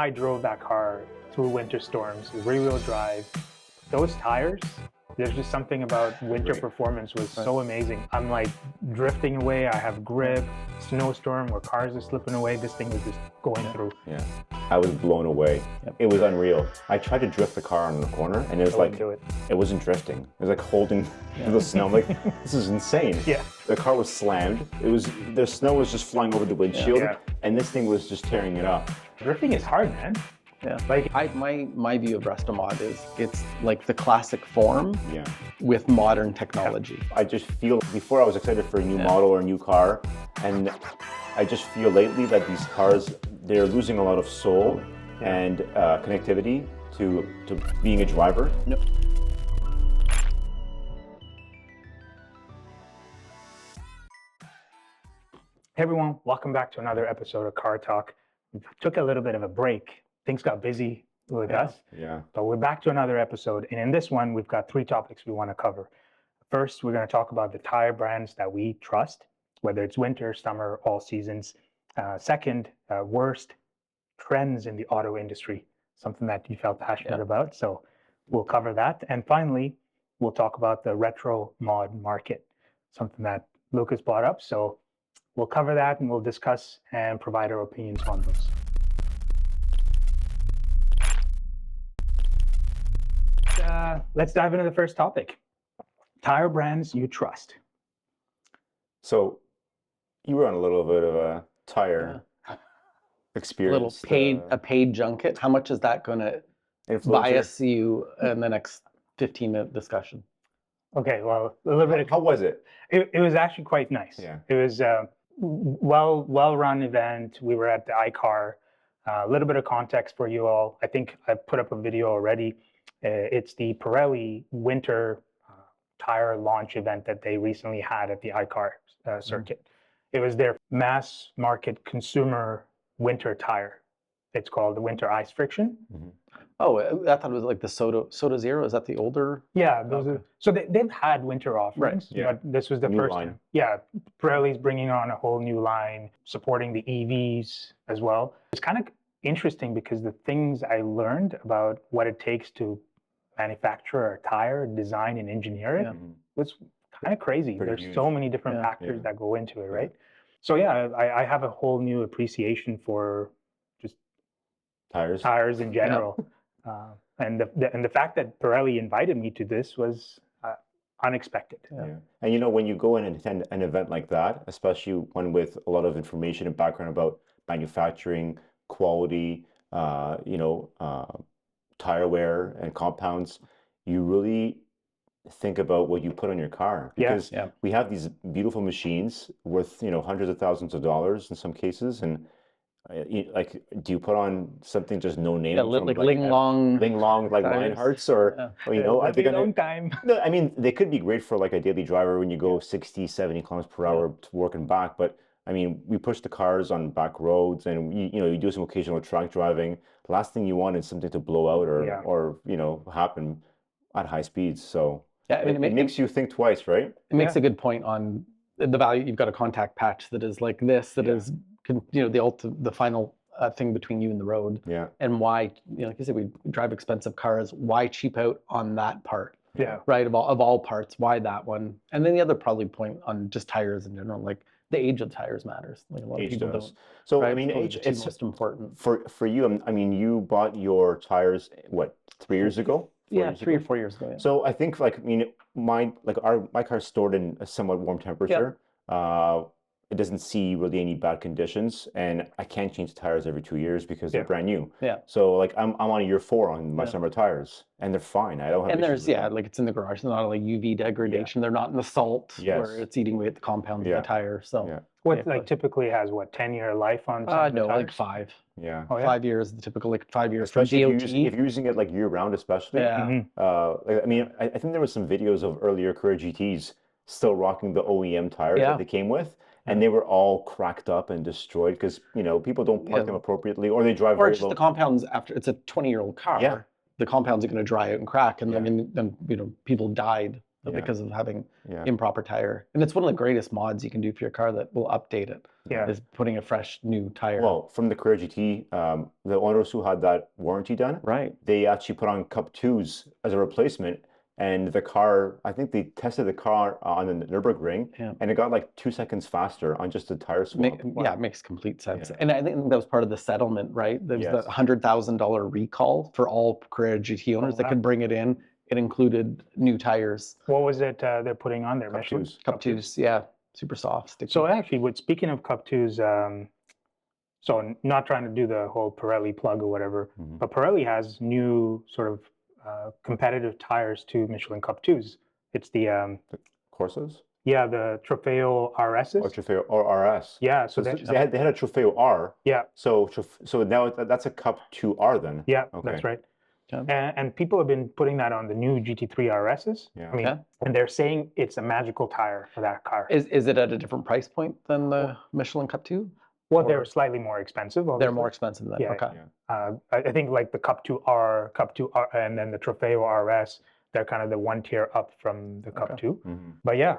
I drove that car through winter storms, rear-wheel drive. Those tires, there's just something about winter performance was so amazing. I'm like drifting away, I have grip, snowstorm where cars are slipping away, this thing was just going through. Yeah, I was blown away. It was unreal. I tried to drift the car on the corner and it was like, it wasn't drifting. It was like holding the snow. I'm like, this is insane. Yeah. The car was slammed. The snow was just flying over the windshield and this thing was just tearing it up. Drifting is hard, man. Yeah, like my view of Restomod is it's like the classic form with modern technology. I just feel, before I was excited for a new model or a new car, and I just feel lately that these cars, they're losing a lot of soul and connectivity to being a driver. Yep. Hey everyone, welcome back to another episode of Car Talk. We took a little bit of a break. Things got busy with us, but we're back to another episode. And in this one, we've got three topics we want to cover. First, we're going to talk about the tire brands that we trust, whether it's winter, summer, all seasons. Second, worst trends in the auto industry, something that you felt passionate about. So we'll cover that. And finally, we'll talk about the retro mod market, something that Lucas brought up. So we'll cover that and we'll discuss and provide our opinions on those. Let's dive into the first topic. Tire brands you trust. So you were on a little bit of a tire experience. A paid junket. How much is that going to bias you in the next 15-minute discussion? Okay, well, a little bit. How was it? It was actually quite nice. Yeah. It was a well-run event. We were at the iCar. A little bit of context for you all. I think I put up a video already. It's the Pirelli winter tire launch event that they recently had at the iCar circuit. It was their mass market consumer winter tire. It's called the Winter Ice Friction. Oh, I thought it was like the Soda Zero. Is that the older? Yeah, those are, so they've had winter offerings, but this was the first time. Yeah, Pirelli's bringing on a whole new line, supporting the EVs as well. It's kind of interesting because the things I learned about what it takes to manufacture a tire, design and engineer it was kind of crazy. There's so many different factors that go into it, right? So yeah, I have a whole new appreciation for just tires in general. And the fact that Pirelli invited me to this was unexpected. And you know, when you go in and attend an event like that, especially one with a lot of information and background about manufacturing, quality, tire wear and compounds, you really think about what you put on your car, because we have these beautiful machines worth hundreds of thousands of dollars in some cases, and like, do you put on something just no name? Like Ling Long, like Lionhearts, or I think long time. No, I mean, they could be great for like a daily driver when you go 60, 70 kilometers per hour to work and back, but I mean, we push the cars on back roads, and you do some occasional track driving. The last thing you want is something to blow out or happen at high speeds. So it makes you think twice, right? It makes a good point on the value. You've got a contact patch that is like this, that is the final thing between you and the road. Yeah. And why, like you said, we drive expensive cars. Why cheap out on that part? Yeah. Right. Of all parts, why that one? And then the other probably point on just tires in general, like the age of the tires matters. Like a lot of people don't. So I mean, age is most important for you. I mean, you bought your tires 3 years ago? 3 or 4 years ago. Yeah. So I think my car's stored in a somewhat warm temperature. It doesn't see really any bad conditions, and I can't change the tires every 2 years because they're brand new. Yeah. So like I'm on year 4 on my summer tires, and they're fine. I don't have. And there's like it's in the garage. They're not like UV degradation. They're not in the salt where it's eating away at the compounds of the tire. So what typically has 10-year life on? No, like 5. Yeah. 5 years, the typical 5 years. Especially if you're using it like year round, especially. Yeah. I mean, I think there was some videos of earlier Courier GTs still rocking the OEM tires that they came with. And they were all cracked up and destroyed because people don't park them appropriately, or they drive very low. The compounds, after it's a 20-year-old car, the compounds are going to dry out and crack, and then people died because of having improper tire. And it's one of the greatest mods you can do for your car that will update it. Is putting a fresh new tire. Well, from the Carrera GT, the owners who had that warranty done, they actually put on Cup 2s as a replacement. And the car, I think they tested the car on the Nürburgring, and it got like 2 seconds faster on just a tire swap. Yeah, it makes complete sense. And I think that was part of the settlement, right? There was the $100,000 recall for all Carrera GT owners that could bring it in. It included new tires. What was it they're putting on there? Cup 2s. Cup 2s, yeah. Super soft, sticky. So actually, speaking of Cup 2s, so not trying to do the whole Pirelli plug or whatever, but Pirelli has new sort of competitive tires to Michelin Cup 2s. It's the Corsas? Yeah, the Trofeo RSs. Or Trofeo or RS. Yeah, so they had a Trofeo R. Yeah. So now that's a Cup 2R then. Yeah, that's right. And people have been putting that on the new GT3 RSs. I mean, and they're saying it's a magical tire for that car. Is it at a different price point than the Michelin Cup 2? Well, they're slightly more expensive. Obviously. They're more expensive than I think like the Cup 2R, and then the Trofeo RS, they're kind of the one tier up from the Cup 2. But yeah,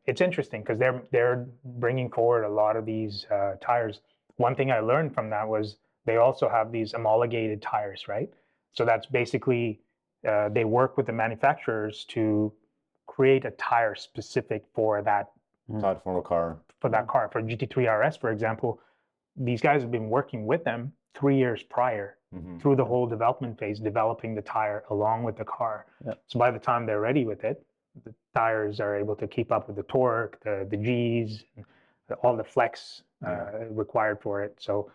it's interesting because they're bringing forward a lot of these tires. One thing I learned from that was they also have these homologated tires, right? So that's basically they work with the manufacturers to create a tire specific for that platform car. For that car, for GT3 RS, for example, these guys have been working with them 3 years prior through the whole development phase, developing the tire along with the car. So by the time they're ready with it, the tires are able to keep up with the torque, the Gs, all the flex required for it. So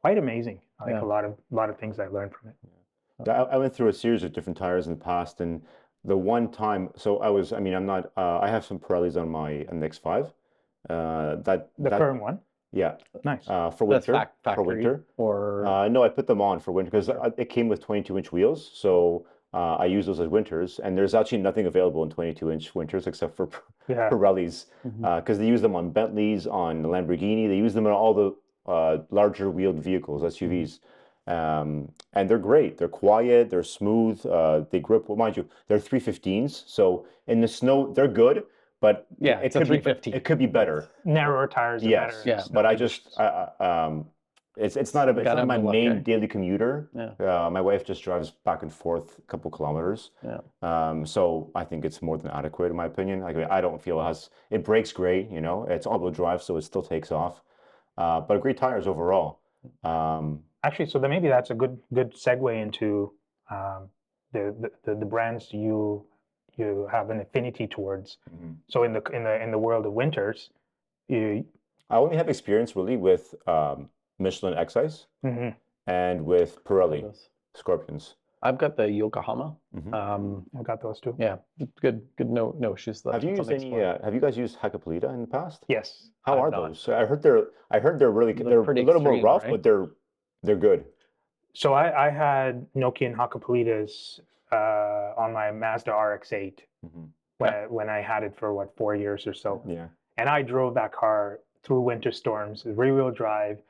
quite amazing. Like a lot of things I learned from it. I went through a series of different tires in the past, and the one time, I have some Pirellis on the X5. The current one? Yeah. Nice. For winter. That's factory, for winter. Or no, I put them on for winter because it came with 22-inch wheels. So I use those as winters, and there's actually nothing available in 22-inch winters except for Pirellis because they use them on Bentleys, on Lamborghini. They use them on all the larger wheeled vehicles, SUVs. And they're great. They're quiet. They're smooth. They grip. Well, mind you, they're 315s. So in the snow, they're good. But it's a 350. It could be better. Narrower tires are better. Yeah. But it's not my main daily commuter. My wife just drives back and forth a couple kilometers. So I think it's more than adequate in my opinion. I don't feel it brakes great. It's all-wheel drive, so it still takes off. But great tires overall. Actually, so then maybe that's a good segue into the brands you have an affinity towards. So in the world of winters, I only have experience really with Michelin Excise and with Pirelli Scorpions. I've got the Yokohama. I've got those too. Yeah, good. No issues. Have you guys used Hakkapeliitta in the past? Yes. How are those? I heard they're really they're a little more rough, but they're good. So I had Nokian Hakkapeliittas on my Mazda RX-8 when I had it for 4 years or so. Yeah. And I drove that car through winter storms, rear-wheel drive.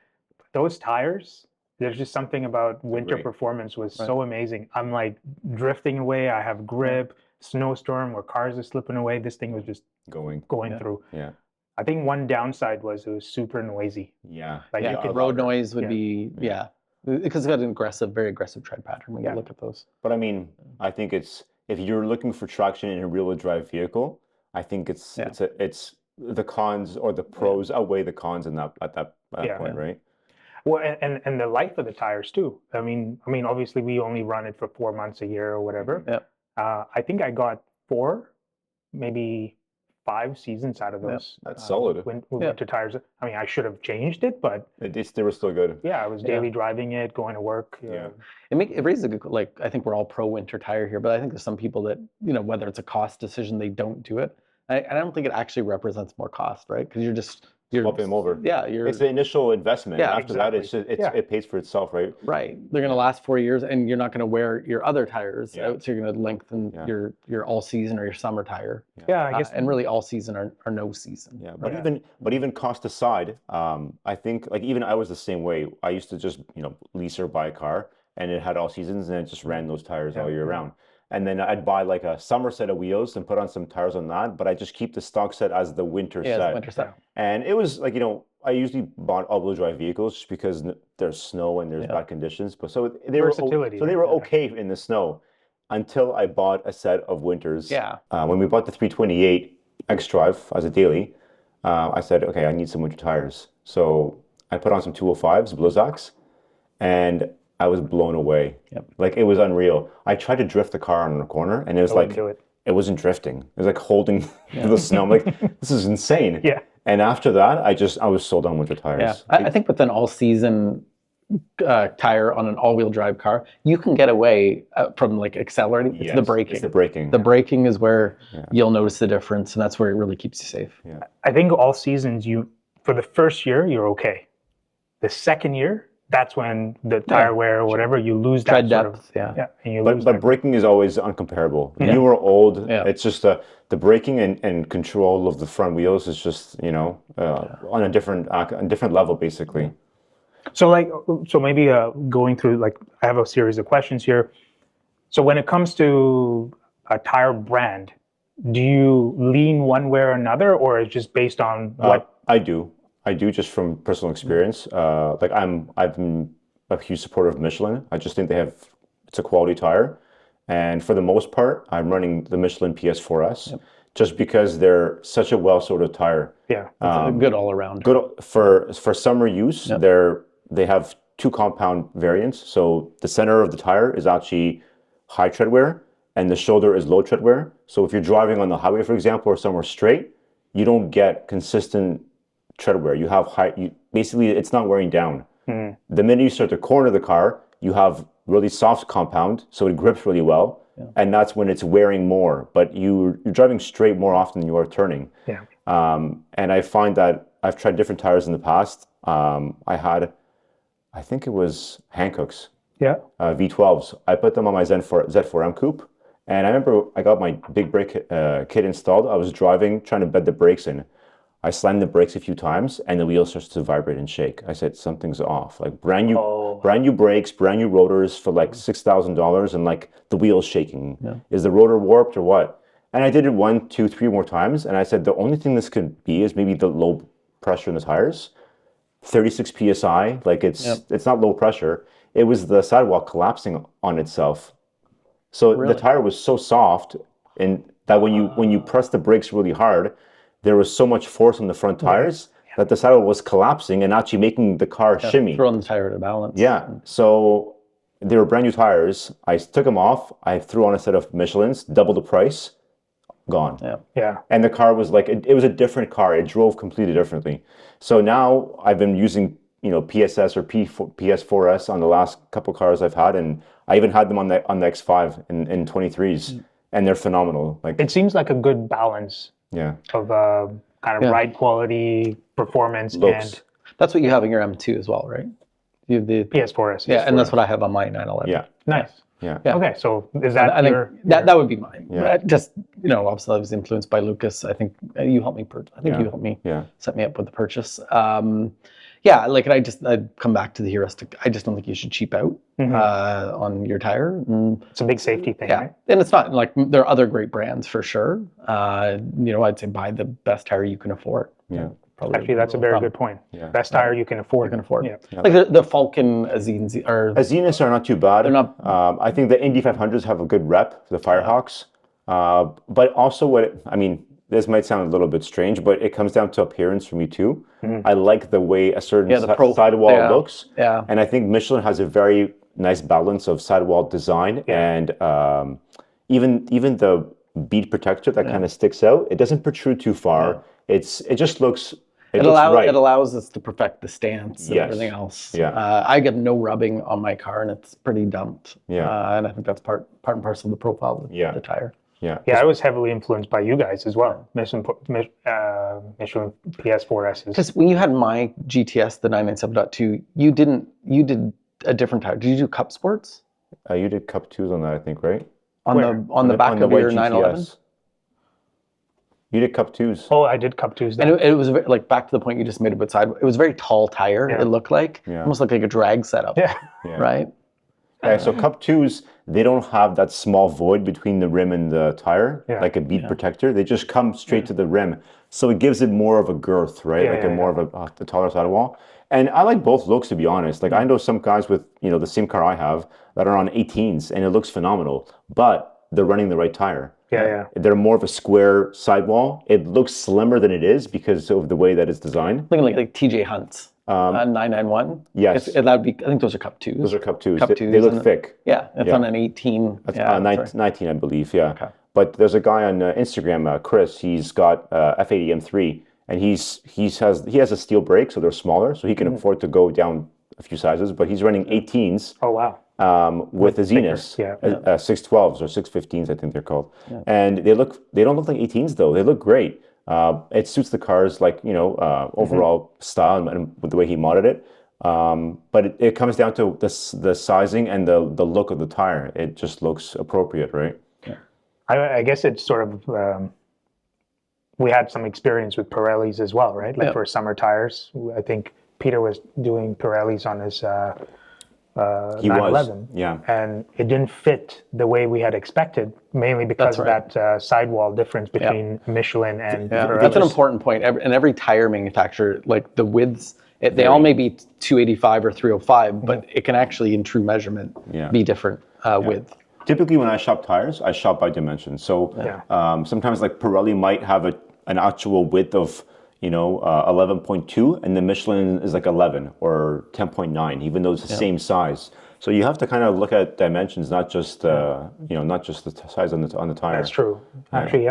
Those tires, there's just something about winter performance was so amazing. I'm like drifting away. I have grip, snowstorm where cars are slipping away. This thing was just going through. Yeah. I think one downside was it was super noisy. Yeah. Like road noise would be because it's got an very aggressive tread pattern when you look at those. But I mean, I think if you're looking for traction in a rear-wheel drive vehicle, I think it's the cons or the pros outweigh the cons at that point, right? Well, and the life of the tires too. I mean, obviously we only run it for 4 months a year or whatever. I think I got 4, maybe 5 seasons out of those. That's solid. Winter tires. I mean, I should have changed it, but they were still good. Yeah, I was daily driving it, going to work. It raises a good, I think we're all pro winter tire here, but I think there's some people that, whether it's a cost decision, they don't do it. I don't think it actually represents more cost, right? Because you're swapping them over. Yeah, it's the initial investment. Yeah, after that, it pays for itself, right? Right. They're going to last 4 years, and you're not going to wear your other tires out, so you're going to lengthen your all season or your summer tire. Yeah, I guess. And really, all season or no season. Yeah, but even cost aside, I think even I was the same way. I used to just lease or buy a car, and it had all seasons, and it just ran those tires all year round. and then I'd buy like a summer set of wheels and put on some tires on that, but I just keep the stock set as the winter Yeah, set. the winter set. And it was like, I usually bought all-wheel drive vehicles just because there's snow and there's bad conditions. But so they were okay in the snow until I bought a set of winters. Yeah. When we bought the 328 iDrive as a daily, I said, okay, I need some winter tires. So I put on some 205s, Blizzaks, and I was blown away. Yep. Like, it was unreal. I tried to drift the car on a corner, and it was like, it wasn't drifting. It was like holding the snow. I'm like, this is insane. Yeah. And after that, I was sold on winter tires. Yeah, I think with an all-season tire on an all-wheel drive car, you can get away from like accelerating. It's the braking. It's the braking. The braking is where you'll notice the difference, and that's where it really keeps you safe. Yeah. I think all seasons, for the first year, you're okay. The second year, that's when the tire wear or whatever, you lose that tread depth. But braking is always uncomparable. When you were old, it's just the braking and control of the front wheels is just on a different level basically. So maybe going through, like, I have a series of questions here. So when it comes to a tire brand, do you lean one way or another, or is it just based on what? I do just from personal experience. Like, I've been a huge supporter of Michelin. I just think it's a quality tire. And for the most part, I'm running the Michelin PS4S just because they're such a well-sorted tire. Yeah. It's good all around. Good for summer use. They have two compound variants. So the center of the tire is actually high tread wear and the shoulder is low tread wear. So if you're driving on the highway, for example, or somewhere straight, you don't get consistent tread wear. You have basically it's not wearing down. The minute you start to corner the car, you have really soft compound, so it grips really well, and that's when it's wearing more. But you're driving straight more often than you are turning. Yeah. And I find that I've tried different tires in the past. I think it was Hankook's. Yeah. V12s. I put them on my Z4M coupe, and I remember I got my big brake kit installed. I was driving, trying to bed the brakes in. I slammed the brakes a few times, and the wheel starts to vibrate and shake. I said, something's off. Like, brand new brakes, brand new rotors for like $6,000, and like the wheel's shaking. Yeah. Is the rotor warped or what? And I did it 1, 2, 3 more times, and I said, the only thing this could be is maybe the low pressure in the tires. 36 psi, like it's not low pressure. It was the sidewall collapsing on itself. So the tire was so soft, and that when you press the brakes really hard, there was so much force on the front tires that the sidewall was collapsing and actually making the car shimmy. Throwing the tire to balance. Yeah. So they were brand new tires. I took them off. I threw on a set of Michelins, double the price, gone. Yeah. And the car was like, it was a different car. It drove completely differently. So now I've been using, PSS or PS4S on the last couple cars I've had, and I even had them on the X5 in 23s, and they're phenomenal. Like, it seems like a good balance. Yeah. Of kind of ride quality, performance, looks. and that's what you have in your M2 as well, right? You have the PS4S. Yeah, and that's what I have on my 911. Yeah. Nice. Yeah. Okay, so is that I think that would be mine. Yeah. Just obviously I was influenced by Lucas. I think you helped me. You helped me set me up with the purchase. Like I'd come back to the heuristic. I just don't think you should cheap out on your tire. It's a big safety thing, right? And it's not like there are other great brands for sure. I'd say buy the best tire you can afford. Yeah. Actually, that's a very good point. Yeah. Best tire you can afford. Yeah. Like the Falcon Azenas are not too bad. They're not. I think the Indy 500s have a good rep, the Firehawks. But also this might sound a little bit strange, but it comes down to appearance for me too. I like the way a certain sidewall looks. Yeah. And I think Michelin has a very nice balance of sidewall design and even the bead protector that kind of sticks out. It doesn't protrude too far. It just looks. It allows us to perfect the stance and everything else. Yeah. I get no rubbing on my car, and it's pretty dumped. Yeah. And I think that's part and parcel of the profile of the tire. Yeah. Yeah, I was heavily influenced by you guys as well. Michelin PS4Ss. Because when you had my GTS, the 997.2, you did a different tire. Did you do Cup Sports? You did Cup 2s on that, I think, right? On the back of your 911? You did Cup 2s. Oh, I did Cup 2s. And it was like back to the point you just made about side. It was a very tall tire. It looked like almost like a drag setup. Yeah. Right. So Cup 2s, they don't have that small void between the rim and the tire, like a bead protector. They just come straight to the rim. So it gives it more of a girth, right? More of a taller sidewall. And I like both looks, to be honest. Like I know some guys with, the same car I have that are on 18s and it looks phenomenal, but they're running the right tire. They're more of a square sidewall. It looks slimmer than it is because of the way that it's designed. Looking like TJ Hunt's 991. Yes. That would be, I think those are Cup 2s. Those are Cup 2s. They look thick. Yeah, it's on an 18. That's 19, I believe, Okay. But there's a guy on Instagram, Chris, he's got F80 M3, and he has a steel brake, so they're smaller, so he can afford to go down a few sizes, but he's running 18s. Oh, wow. With the Zeniths, 612s or 615s, I think they're called, and they don't look like 18s though. They look great. It suits the car's overall style and with the way he modded it. But it comes down to the sizing and the look of the tire. It just looks appropriate, right? Yeah. I guess it's sort of we had some experience with Pirellis as well, right? Like for summer tires, I think Peter was doing Pirellis on his 911, and it didn't fit the way we had expected, mainly because of that sidewall difference between Michelin and Pirelli. That's an important point. And every tire manufacturer, like the widths, they all may be 285 or 305, but it can actually, in true measurement, be different width. Typically, when I shop tires, I shop by dimension. So sometimes, like Pirelli might have an actual width of 11.2, and the Michelin is like 11 or 10.9, even though it's the same size. So you have to kind of look at dimensions, not just not just the size on the tire. That's true. Actually,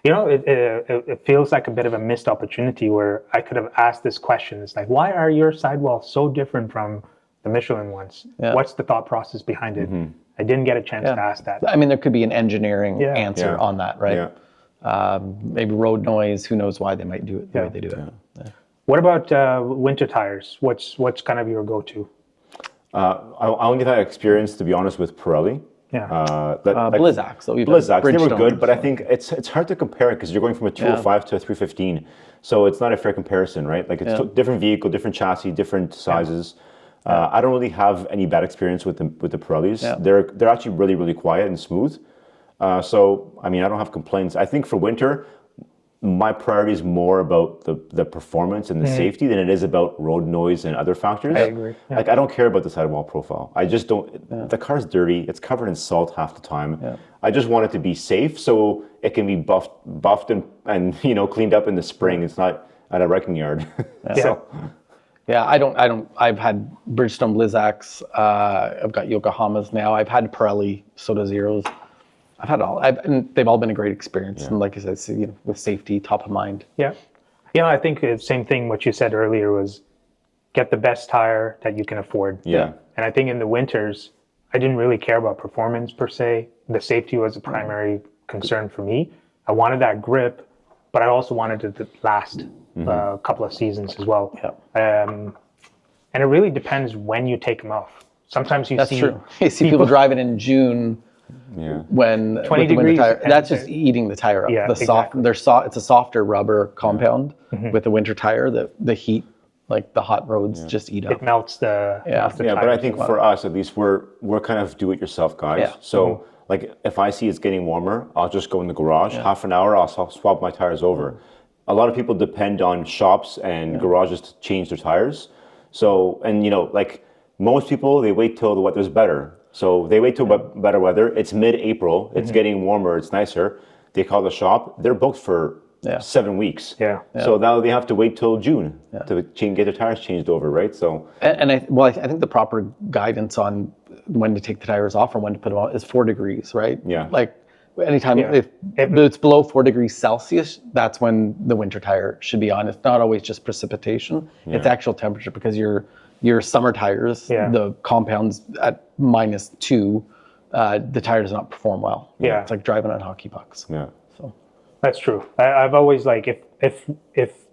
it feels like a bit of a missed opportunity where I could have asked this question. It's like, why are your sidewalls so different from the Michelin ones? What's the thought process behind it? I didn't get a chance to ask that. I mean, there could be an engineering answer on that, right? Yeah. Maybe road noise. Who knows why they might do it the way they do it? Yeah. What about winter tires? What's kind of your go-to? I only had experience, to be honest, with Pirelli. Blizzaks. So Blizzaks, they were good, but I think it's hard to compare it because you're going from a 205 to a 315. So it's not a fair comparison, right? Like it's different vehicle, different chassis, different sizes. I don't really have any bad experience with the Pirellis. They're actually really, really quiet and smooth. So, I mean, I don't have complaints. I think for winter, my priority is more about the performance and the safety than it is about road noise and other factors. I agree. Yeah. Like, I don't care about the sidewall profile. I just don't, the car's dirty. It's covered in salt half the time. Yeah. I just want it to be safe so it can be buffed and cleaned up in the spring. It's not at a wrecking yard. I've had Bridgestone Blizzaks. I've got Yokohamas now. I've had Pirelli Soda Zeros. I've had all, and they've all been a great experience. And like I said, with safety top of mind. Yeah. I think the same thing what you said earlier was get the best tire that you can afford. Yeah. And I think in the winters, I didn't really care about performance per se. The safety was a primary concern for me. I wanted that grip, but I also wanted it to last a couple of seasons as well. Yeah. And it really depends when you take them off. Sometimes you see true. You see people driving in June. Yeah. When 20 degrees, tire, that's just eating the tire up. Yeah, it's a softer rubber compound with the winter tire. The heat, like the hot roads, just eat up. It melts the tire. But I think for us, at least, we're kind of do-it-yourself guys. Yeah. So like if I see it's getting warmer, I'll just go in the garage. Half an hour, I'll swap my tires over. A lot of people depend on shops and garages to change their tires. So like most people, they wait till the weather's better. So they wait till better weather. It's mid-April. It's getting warmer. It's nicer. They call the shop. They're booked for 7 weeks. Yeah. So now they have to wait till June to get their tires changed over, right? So I think the proper guidance on when to take the tires off or when to put them on is 4 degrees, right? Yeah. Like anytime if it's below 4 degrees Celsius, that's when the winter tire should be on. It's not always just precipitation. It's actual temperature because your summer tires, the compounds at -2, the tire does not perform well. Yeah. It's like driving on hockey pucks. Yeah. So that's true. I've always if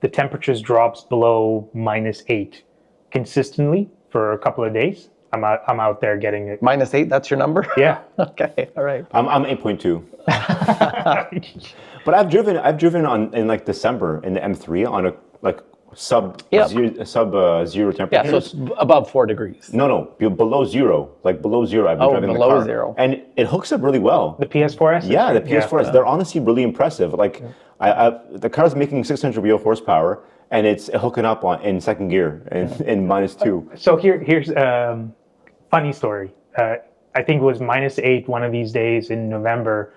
the temperatures drops below -8 consistently for a couple of days, I'm out there getting it. -8, that's your number? Yeah. Okay. All right. I'm 8.2. But I've driven in like December in the M3 on a sub zero temperatures. Yeah, so it's above 4 degrees. No, below zero, like below zero. I've been driving the car. Below zero. And it hooks up really well. The PS4S? Yeah, the PS4S. They're honestly really impressive. Like, the car's making 600 real horsepower, and it's hooking up in second gear in -2. So here's a funny story. I think it was -8 one of these days in November.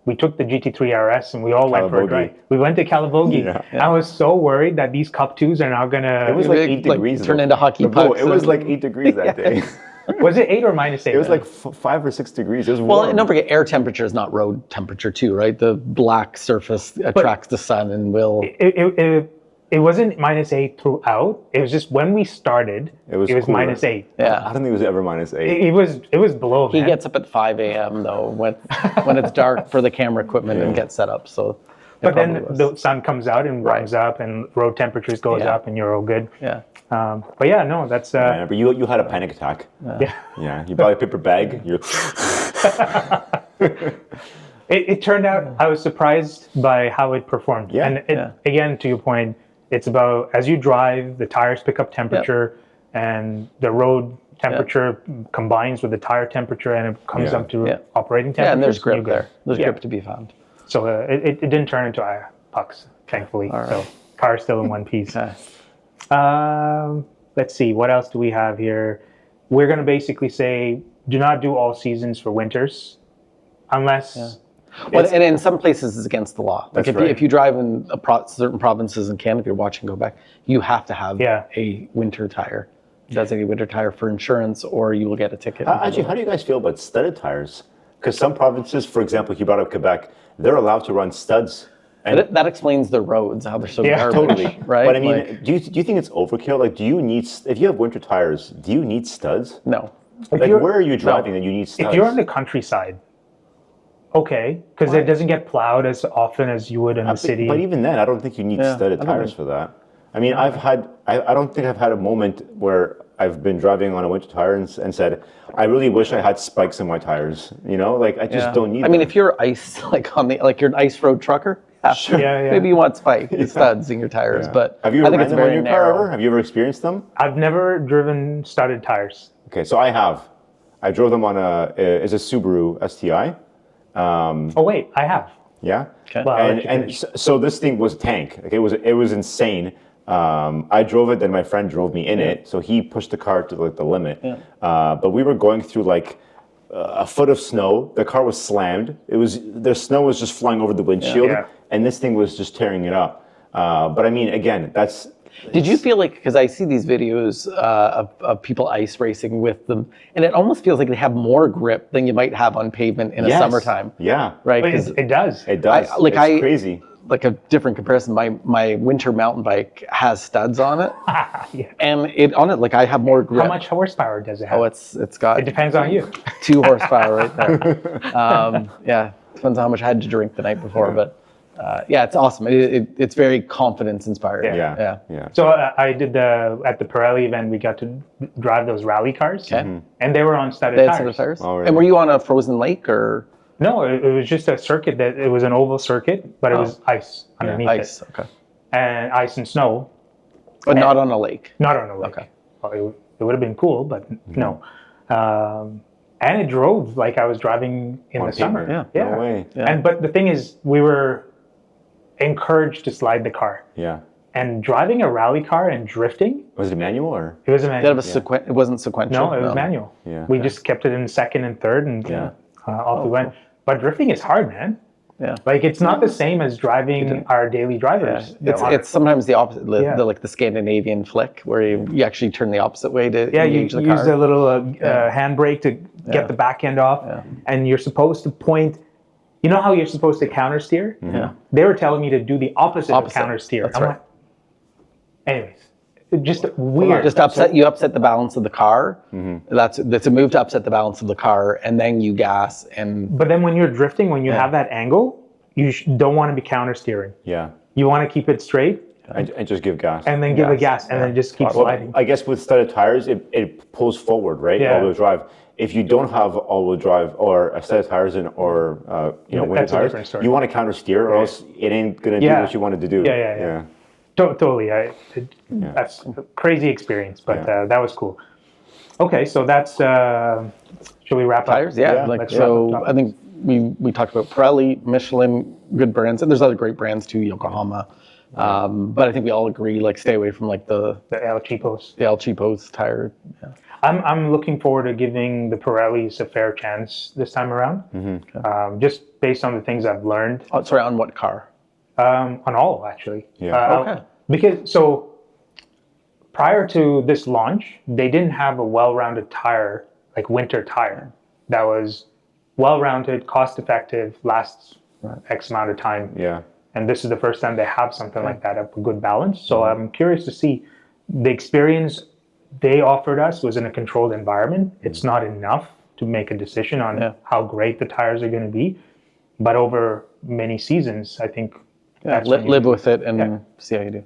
We took the GT3 RS and we all went for a drive. We went to Calivogi. I was so worried that these Cup 2s are now gonna. It was like 8 degrees. Turn into hockey pucks. It was like 8 degrees that day. Was it 8 or -8? It was like 5 or 6 degrees. It was warm. Well, don't forget, air temperature is not road temperature too, right? The black surface attracts the sun and will. It wasn't -8 throughout. It was just when we started, it was -8. Yeah. I don't think it was ever -8. It was below. He gets up at 5 a.m. though when it's dark for the camera equipment and gets set up. So. But then the sun comes out and warms up, and road temperatures goes up, and you're all good. Yeah. But yeah, no, that's. But you had a panic attack. Yeah. Yeah. You bought a paper bag. You're. It turned out I was surprised by how it performed. Yeah. And again, to your point, it's about as you drive, the tires pick up temperature, and the road temperature combines with the tire temperature, and it comes up to operating temperature. Yeah, and there's grip there. There's grip to be found. So it didn't turn into pucks, thankfully. Right. So car's still in one piece. Let's see, what else do we have here? We're going to basically say, do not do all seasons for winters, unless... Well, and in some places it's against the law. Like if you drive in certain provinces in Canada, if you're watching Go Back, you have to have a winter tire, designated winter tire for insurance, or you will get a ticket. Actually, how do you guys feel about studded tires? Because some provinces, for example, you brought up Quebec, they're allowed to run studs. And that explains the roads, how they're so garbage, totally. Right? But I mean, do you think it's overkill? Like, do you need, if you have winter tires, do you need studs? No. Like, where are you driving and you need studs? If you're in the countryside, okay, because it doesn't get plowed as often as you would in the city. But even then, I don't think you need studded tires for that. I mean, I don't think I've had a moment where I've been driving on a winter tire and said, I really wish I had spikes in my tires. You know, like I just don't need them. I mean, if you're ice, you're an ice road trucker, sure. Maybe you want studs in your tires. But have you ever ran them on your car ever? Have you ever experienced them? I've never driven studded tires. Okay, so I have. I drove them on it's a Subaru STI. Oh wait, I have. Yeah. Okay. Well, and so this thing was a tank. Okay, it was insane. I drove it, then my friend drove me in it. So he pushed the car to like the limit. Yeah. But we were going through like a foot of snow. The car was slammed. The snow was just flying over the windshield, and this thing was just tearing it up. But I mean, again, Did you feel like, because I see these videos of people ice racing with them, and it almost feels like they have more grip than you might have on pavement in a summertime. Yeah. Right? It does. It does. It's crazy. Like a different comparison, my winter mountain bike has studs on it, and like I have more grip. How much horsepower does it have? Oh, it's got. It depends on you. 2 horsepower right there. Depends on how much I had to drink the night before, but. It's awesome. It's very confidence inspiring. Yeah. So I did at the Pirelli event, we got to drive those rally cars, and they were on studded tires. Oh, really? And were you on a frozen lake or? No, it was just a circuit it was an oval circuit, but it was ice underneath it. Ice, okay. And ice and snow. But not on a lake. Not on a lake. Okay. Well, it would have been cool, but no. And it drove like I was driving in the summer. Yeah. No way. Yeah. But the thing is, we were encouraged to slide the car. Yeah. And driving a rally car and drifting. Was it manual or? It was a manual. It wasn't sequential. No, it was manual. Yeah. We just kept it in second and third, and off we went. But drifting is hard, man. Yeah. Like it's not the same as driving our daily drivers. It's sometimes the opposite, like the Scandinavian flick, where you actually turn the opposite way to engage the car. You use a little handbrake to get the back end off, and you're supposed to point. You know how you're supposed to counter steer? Yeah. They were telling me to do the opposite. Of counter steer. That's right. Anyways, just weird. You upset the balance of the car. Mm-hmm. That's a move to upset the balance of the car, and then you gas. But then when you're drifting, when you have that angle, you don't want to be counter steering. Yeah. You want to keep it straight. And just give gas. And then give the gas, and then just keep sliding. I guess with studded tires, it pulls forward, right? Yeah. All-wheel drive. If you don't have all-wheel drive or a set of tires or winter tires, you want to counter steer, or else it ain't gonna do what you wanted to do. Yeah. Totally. That's a crazy experience, but that was cool. Okay, so that's. Should we wrap tires? up? Yeah. So I think we talked about Pirelli, Michelin, good brands, and there's other great brands too, Yokohama. But I think we all agree, like, stay away from like the El Cheapos. The El Cheapos tire. Yeah. I'm looking forward to giving the Pirellis a fair chance this time around. Just based on the things I've learned. Oh, sorry, on what car? On all, actually. Okay. Because prior to this launch, they didn't have a well-rounded tire, like winter tire, that was well-rounded, cost-effective, lasts X amount of time. Yeah. And this is the first time they have something like that, a good balance. So I'm curious to see the experience they offered us was in a controlled environment. It's not enough to make a decision on how great the tires are going to be, but over many seasons, I think. Live with it and see how you do.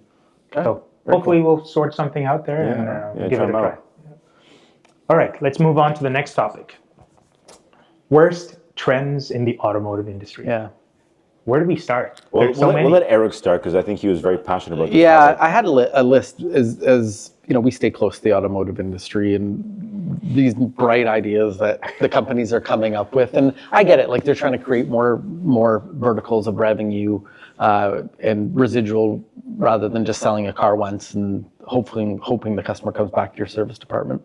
Okay. So hopefully we'll sort something out there and give it a try. All right, let's move on to the next topic. Worst trends in the automotive industry. Yeah. Where do we start? Well, we'll let Eric start because I think he was very passionate about this. Yeah, topic. I had a list as you know, we stay close to the automotive industry and these bright ideas that the companies are coming up with, and I get it. Like, they're trying to create more verticals of revenue and residual rather than just selling a car once and hoping the customer comes back to your service department.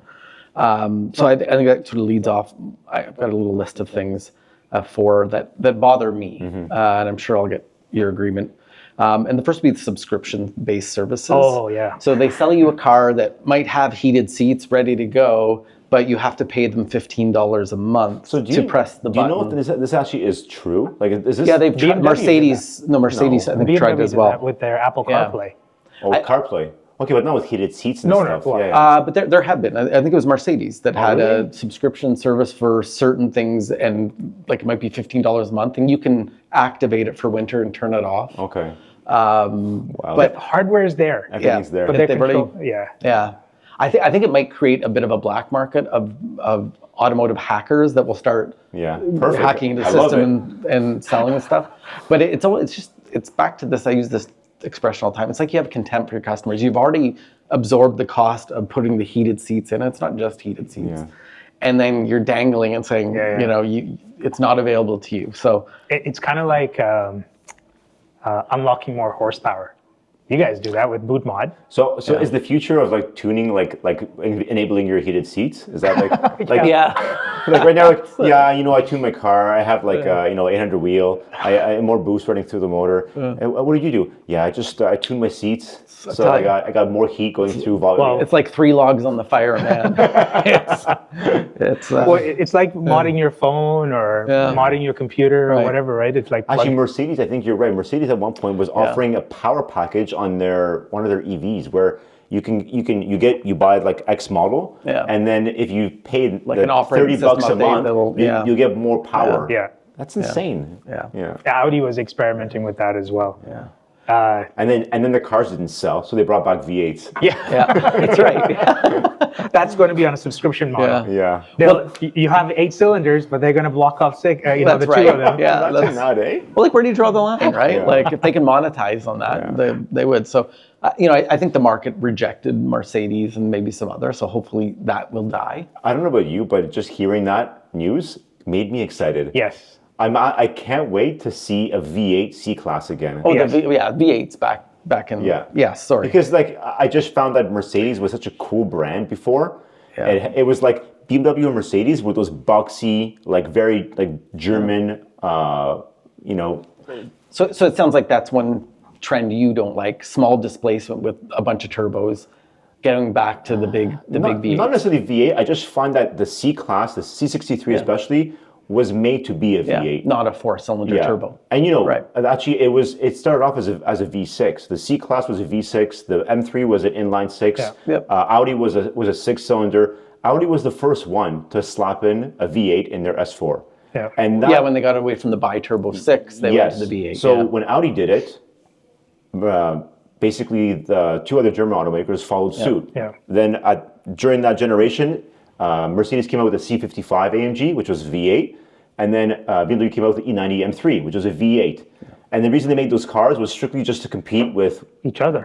So I think that sort of leads off. I've got a little list of things that bother me, and I'm sure I'll get your agreement. And the first would be the subscription-based services. Oh, yeah. So they sell you a car that might have heated seats ready to go, but you have to pay them $15 a month to press the button. Do you know if this actually is true? Like, is this? Yeah, they've tried. Mercedes I think tried it as well. With their Apple CarPlay. Oh, CarPlay. Okay, but not with heated seats and stuff. No. But there have been. I think it was Mercedes that had a subscription service for certain things, and like it might be $15 a month, and you can activate it for winter and turn it off. Okay. Wow. But hardware is there. Everything's there. But they've already, Yeah. I think it might create a bit of a black market of automotive hackers that will start hacking the system and selling the stuff. But it's back to this. I use this expression all the time. It's like you have contempt for your customers. You've already absorbed the cost of putting the heated seats in. It's not just heated seats. And then you're dangling and saying, you know, it's not available to you. So it's kind of like unlocking more horsepower. You guys do that with boot mod. So is the future of like tuning like enabling your heated seats? Is that like like right now, like, you know, I tune my car. I have like 800 wheel. I more boost running through the motor. And what do? Yeah, I tune my seats. So I got more heat going through volume. Well, it's like 3 logs on the fire, man. It's like modding your phone or modding your computer or whatever, right? It's like actually Mercedes. I think you're right. Mercedes at one point was offering a power package on one of their EVs where you buy like X model, and then if you paid like an $30 a month, you get more power. That's insane. Audi was experimenting with that as well. And then the cars didn't sell, so they brought back V8s. That's right. That's going to be on a subscription model. You have 8 cylinders, but they're going to block off 6. The 2 of them. That's not, eh? Well, like, where do you draw the line, right? Like, if they can monetize on that, they would. So, I think the market rejected Mercedes and maybe some others. So hopefully that will die. I don't know about you, but just hearing that news made me excited. Yes. I can't wait to see a V8 C-Class again. Oh, V8's back in. Sorry. Because like I just found that Mercedes was such a cool brand before. It was like BMW and Mercedes were those boxy, like very like German, So it sounds like that's one trend you don't like: small displacement with a bunch of turbos. Getting back to the big V8. Not necessarily V8. I just find that the C-Class, the C63 especially, was made to be a V8, not a 4-cylinder turbo. And actually, it started off as a V6. The C-Class was a V6. The M3 was an inline 6. Audi was a 6-cylinder. Audi was the first one to slap in a V8 in their S4. And when they got away from the bi-turbo 6, they went to the V8. So when Audi did it, basically the 2 other German automakers followed suit. Then during that generation, Mercedes came out with the C55 AMG, which was V8, and then BMW came out with the E90 M3, which was a V8. And the reason they made those cars was strictly just to compete with each other.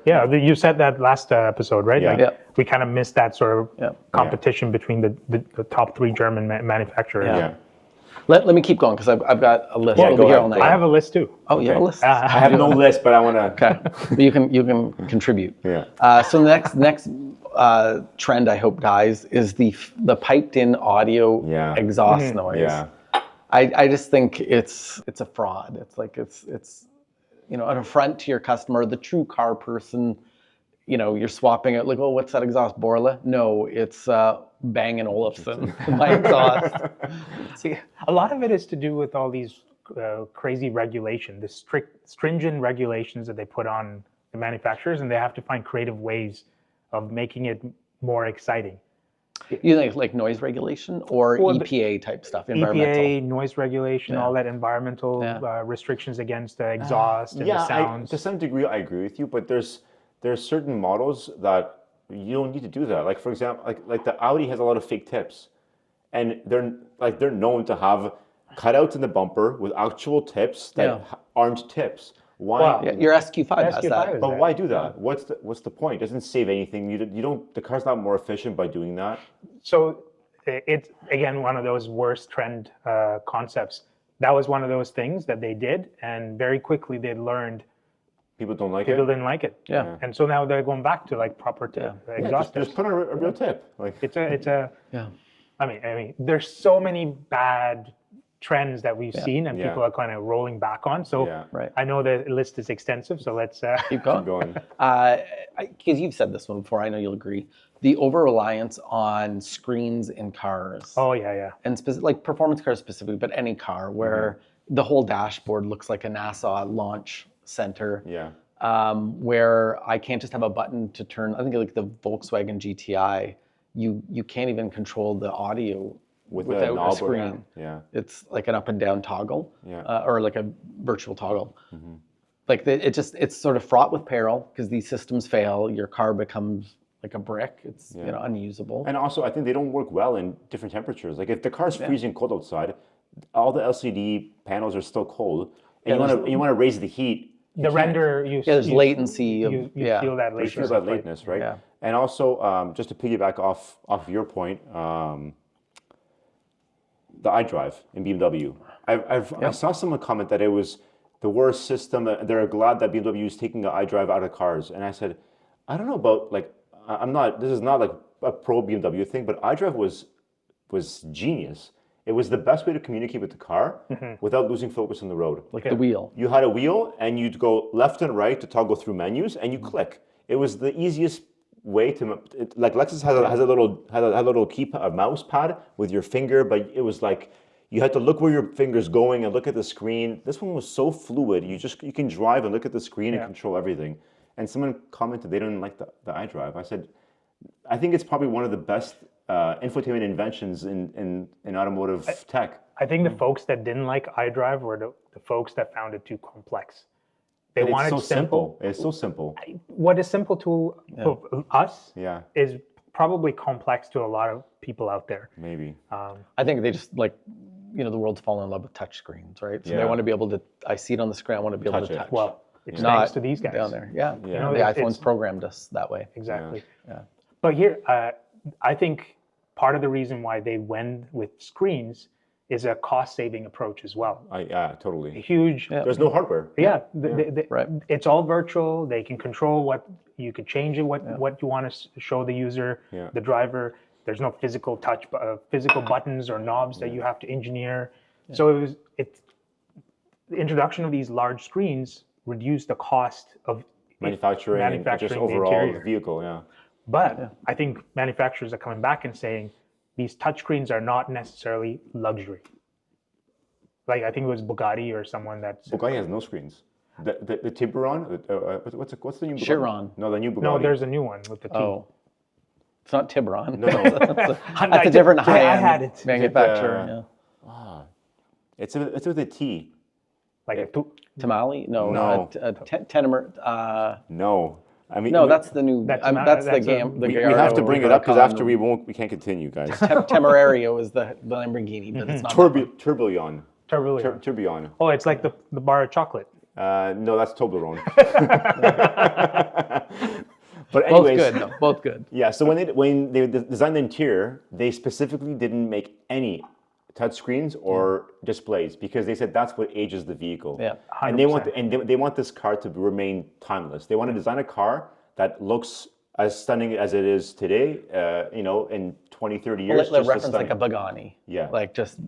Yeah, you said that last episode, right? Yeah. We kind of missed that sort of competition between the top 3 German manufacturers. Yeah. Let me keep going because I've got a list. Yeah, we'll be here all night. I have a list too. Oh, you have a list? I have no list, but I want to. Okay, but you can contribute. Yeah. So the next trend I hope dies is the piped-in audio exhaust noise. Yeah. I just think it's a fraud. It's like it's an affront to your customer, the true car person. You're swapping it like, oh, what's that exhaust, Borla? No, it's Bang & Olufsen, my exhaust. See, a lot of it is to do with all these crazy regulation, the stringent regulations that they put on the manufacturers, and they have to find creative ways of making it more exciting. You think like noise regulation or EPA type stuff, environmental? EPA, noise regulation, all that environmental restrictions against the exhaust and the sounds. To some degree, I agree with you, but there's certain models that you don't need to do that. Like for example, like the Audi has a lot of fake tips, and they're known to have cutouts in the bumper with actual tips that aren't tips. Why? Well, your SQ5 has that. But why do that? What's the point? It doesn't save anything. You don't. The car's not more efficient by doing that. So it's again one of those worst trend concepts. That was one of those things that they did, and very quickly they learned people don't like people it. didn't like it. Yeah. And so now they're going back to like proper exhaust. Just put on a real tip. Like it's a. I mean, there's so many bad trends that we've seen and people are kind of rolling back on. So I know the list is extensive, so let's keep going. Because you've said this one before, I know you'll agree. The over-reliance on screens in cars. Oh, yeah. And like performance cars specifically, but any car where the whole dashboard looks like a NASA launch center. Yeah. Where I can't just have a button to turn, I think like the Volkswagen GTI, you can't even control the audio without a screen. It's like an up and down toggle, or like a virtual toggle. Like it's sort of fraught with peril because these systems fail. Your car becomes like a brick. It's unusable. And also, I think they don't work well in different temperatures. Like if the car's freezing cold outside, all the LCD panels are still cold, and you want to raise the heat. The render, there's latency. You feel that lateness. You feel that lateness, right? Yeah. And also, just to piggyback off your point. The iDrive in BMW. I saw someone comment that it was the worst system. They're glad that BMW is taking the iDrive out of cars. And I said, I don't know about this is not like a pro BMW thing, but iDrive was genius. It was the best way to communicate with the car without losing focus on the road. Like the wheel. You had a wheel and you'd go left and right to toggle through menus and you click. It was the easiest way to like Lexus has a little a mouse pad with your finger, but it was like you had to look where your finger's going and look at the screen. This one was so fluid. You can drive and look at the screen and control everything. And someone commented they didn't like the iDrive. I said, I think it's probably one of the best infotainment inventions in automotive tech. I think the folks that didn't like iDrive were the folks that found it too complex. They wanted it's so simple. It's so simple. What is simple to us is probably complex to a lot of people out there. Maybe. I think they just like, the world's fallen in love with touch screens, right? So they want to be able to, I see it on the screen, I want to be able to touch. Well, it's thanks to these guys. Down there. Yeah. The iPhone's programmed us that way. Exactly. Yeah. But here, I think part of the reason why they went with screens is a cost-saving approach as well. Totally. A huge. There's no hardware. Right. It's all virtual. They can control what you could change it, what you want to show the user, the driver. There's no physical physical buttons or knobs that you have to engineer. Yeah. So the introduction of these large screens reduced the cost of manufacturing and just overall the vehicle. Yeah. But I think manufacturers are coming back and saying, these touchscreens are not necessarily luxury. Like I think it was Bugatti or someone that. Bugatti has no screens. The Tiburon, what's the new Bugatti? Chiron. No, the new Bugatti. No, there's a new one with the T. Oh, it's not Tiburon. No. That's a different high-end manufacturer. It's with a T. Like a Tamale? No. Tenemer. No. I mean, no, that's the new. That's the game. We have to bring it up because after we can't continue, guys. Temerario is the Lamborghini, but it's not. Tourbillon. Tourbillon. Oh, it's like the bar of chocolate. No, that's Toblerone. But anyways, both good though. Both good. Yeah. So when they designed the interior, they specifically didn't make any touchscreens or displays because they said that's what ages the vehicle. Yeah. 100%. And they want this car to remain timeless. They want to design a car that looks as stunning as it is today, in 20, 30 years. Well, reference like a Pagani. Yeah. Like just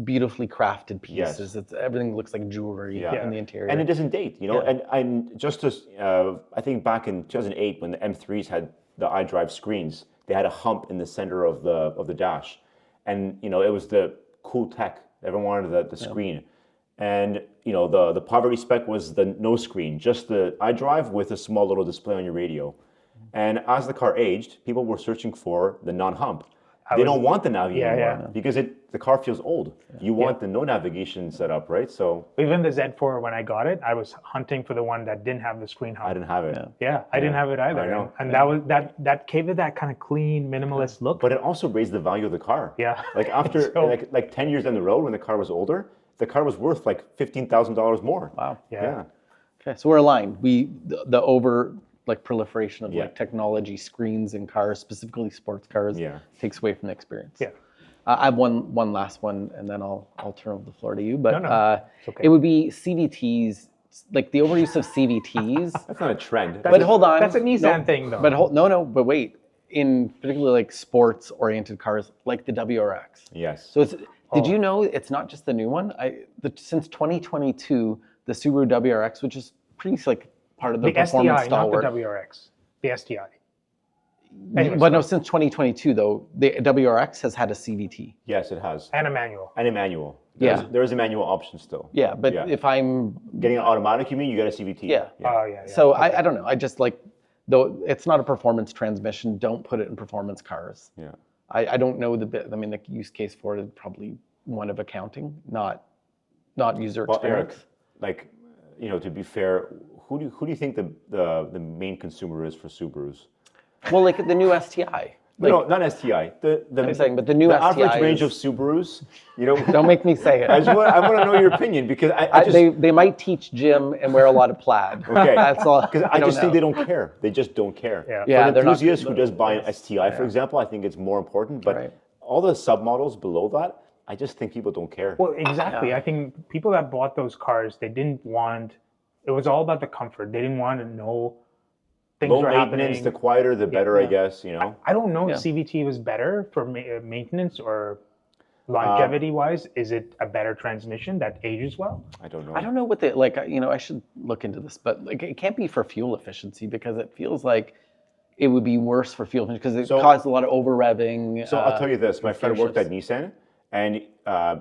beautifully crafted pieces. Yes. Everything looks like jewelry in the interior. And it doesn't date, And just as, I think back in 2008 when the M3s had the iDrive screens, they had a hump in the center of the dash. And, it was the cool tech. Everyone wanted the screen. And, the poverty spec was the no screen, just the iDrive with a small little display on your radio. And as the car aged, people were searching for the non-hump. They don't want the nav anymore because the car feels old. You want the no navigation setup, right? So even the Z4, when I got it, I was hunting for the one that didn't have the screen hump. I didn't have it. I didn't have it either. I know. And that gave it that kind of clean, minimalist look. But it also raised the value of the car. Yeah. Like after like 10 years down the road when the car was older, the car was worth like $15,000 more. Wow. Yeah. Okay, so we're aligned. The proliferation of technology screens in cars, specifically sports cars, takes away from the experience. Yeah. I have one last one, and then I'll turn over the floor to you. But it's okay. It would be CVTs, like the overuse of CVTs. That's not a trend. But hold on. That's a Nissan thing, though. But wait. In particularly like sports-oriented cars, like the WRX. Yes. So did you know it's not just the new one? Since 2022, the Subaru WRX, which is pretty like part of the performance STI, stalwart. not the WRX. The STI. Anyways, but no, since 2022 though, the WRX has had a CVT. Yes, it has. And a manual. There is a manual option still. Yeah, but if I'm getting an automatic, you mean you get a CVT? Yeah. Oh yeah. So I don't know. I just like, though it's not a performance transmission, don't put it in performance cars. Yeah. I don't know the bit. I mean, the use case for it is probably one of accounting, not user experience. Eric, to be fair, who do you think the main consumer is for Subarus? Well, like the new STI. No, not STI. I'm saying, but the new STI average range of Subarus. Don't make me say it. I want to know your opinion because they might teach gym and wear a lot of plaid. Okay, that's all. Because I just think they don't care. They just don't care. Yeah. For an enthusiast who does buy an STI, for example, I think it's more important. But all the submodels below that, I just think people don't care. Well, exactly. I think people that bought those cars, they didn't want. It was all about the comfort. They didn't want to know. Things low are maintenance, happening. The quieter, the better, I guess. I don't know if CVT was better for maintenance or longevity-wise. Is it a better transmission that ages well? I don't know. I don't know what I should look into this, but it can't be for fuel efficiency because it feels like it would be worse for fuel efficiency because it caused a lot of over-revving. So I'll tell you this: my friend worked at Nissan, and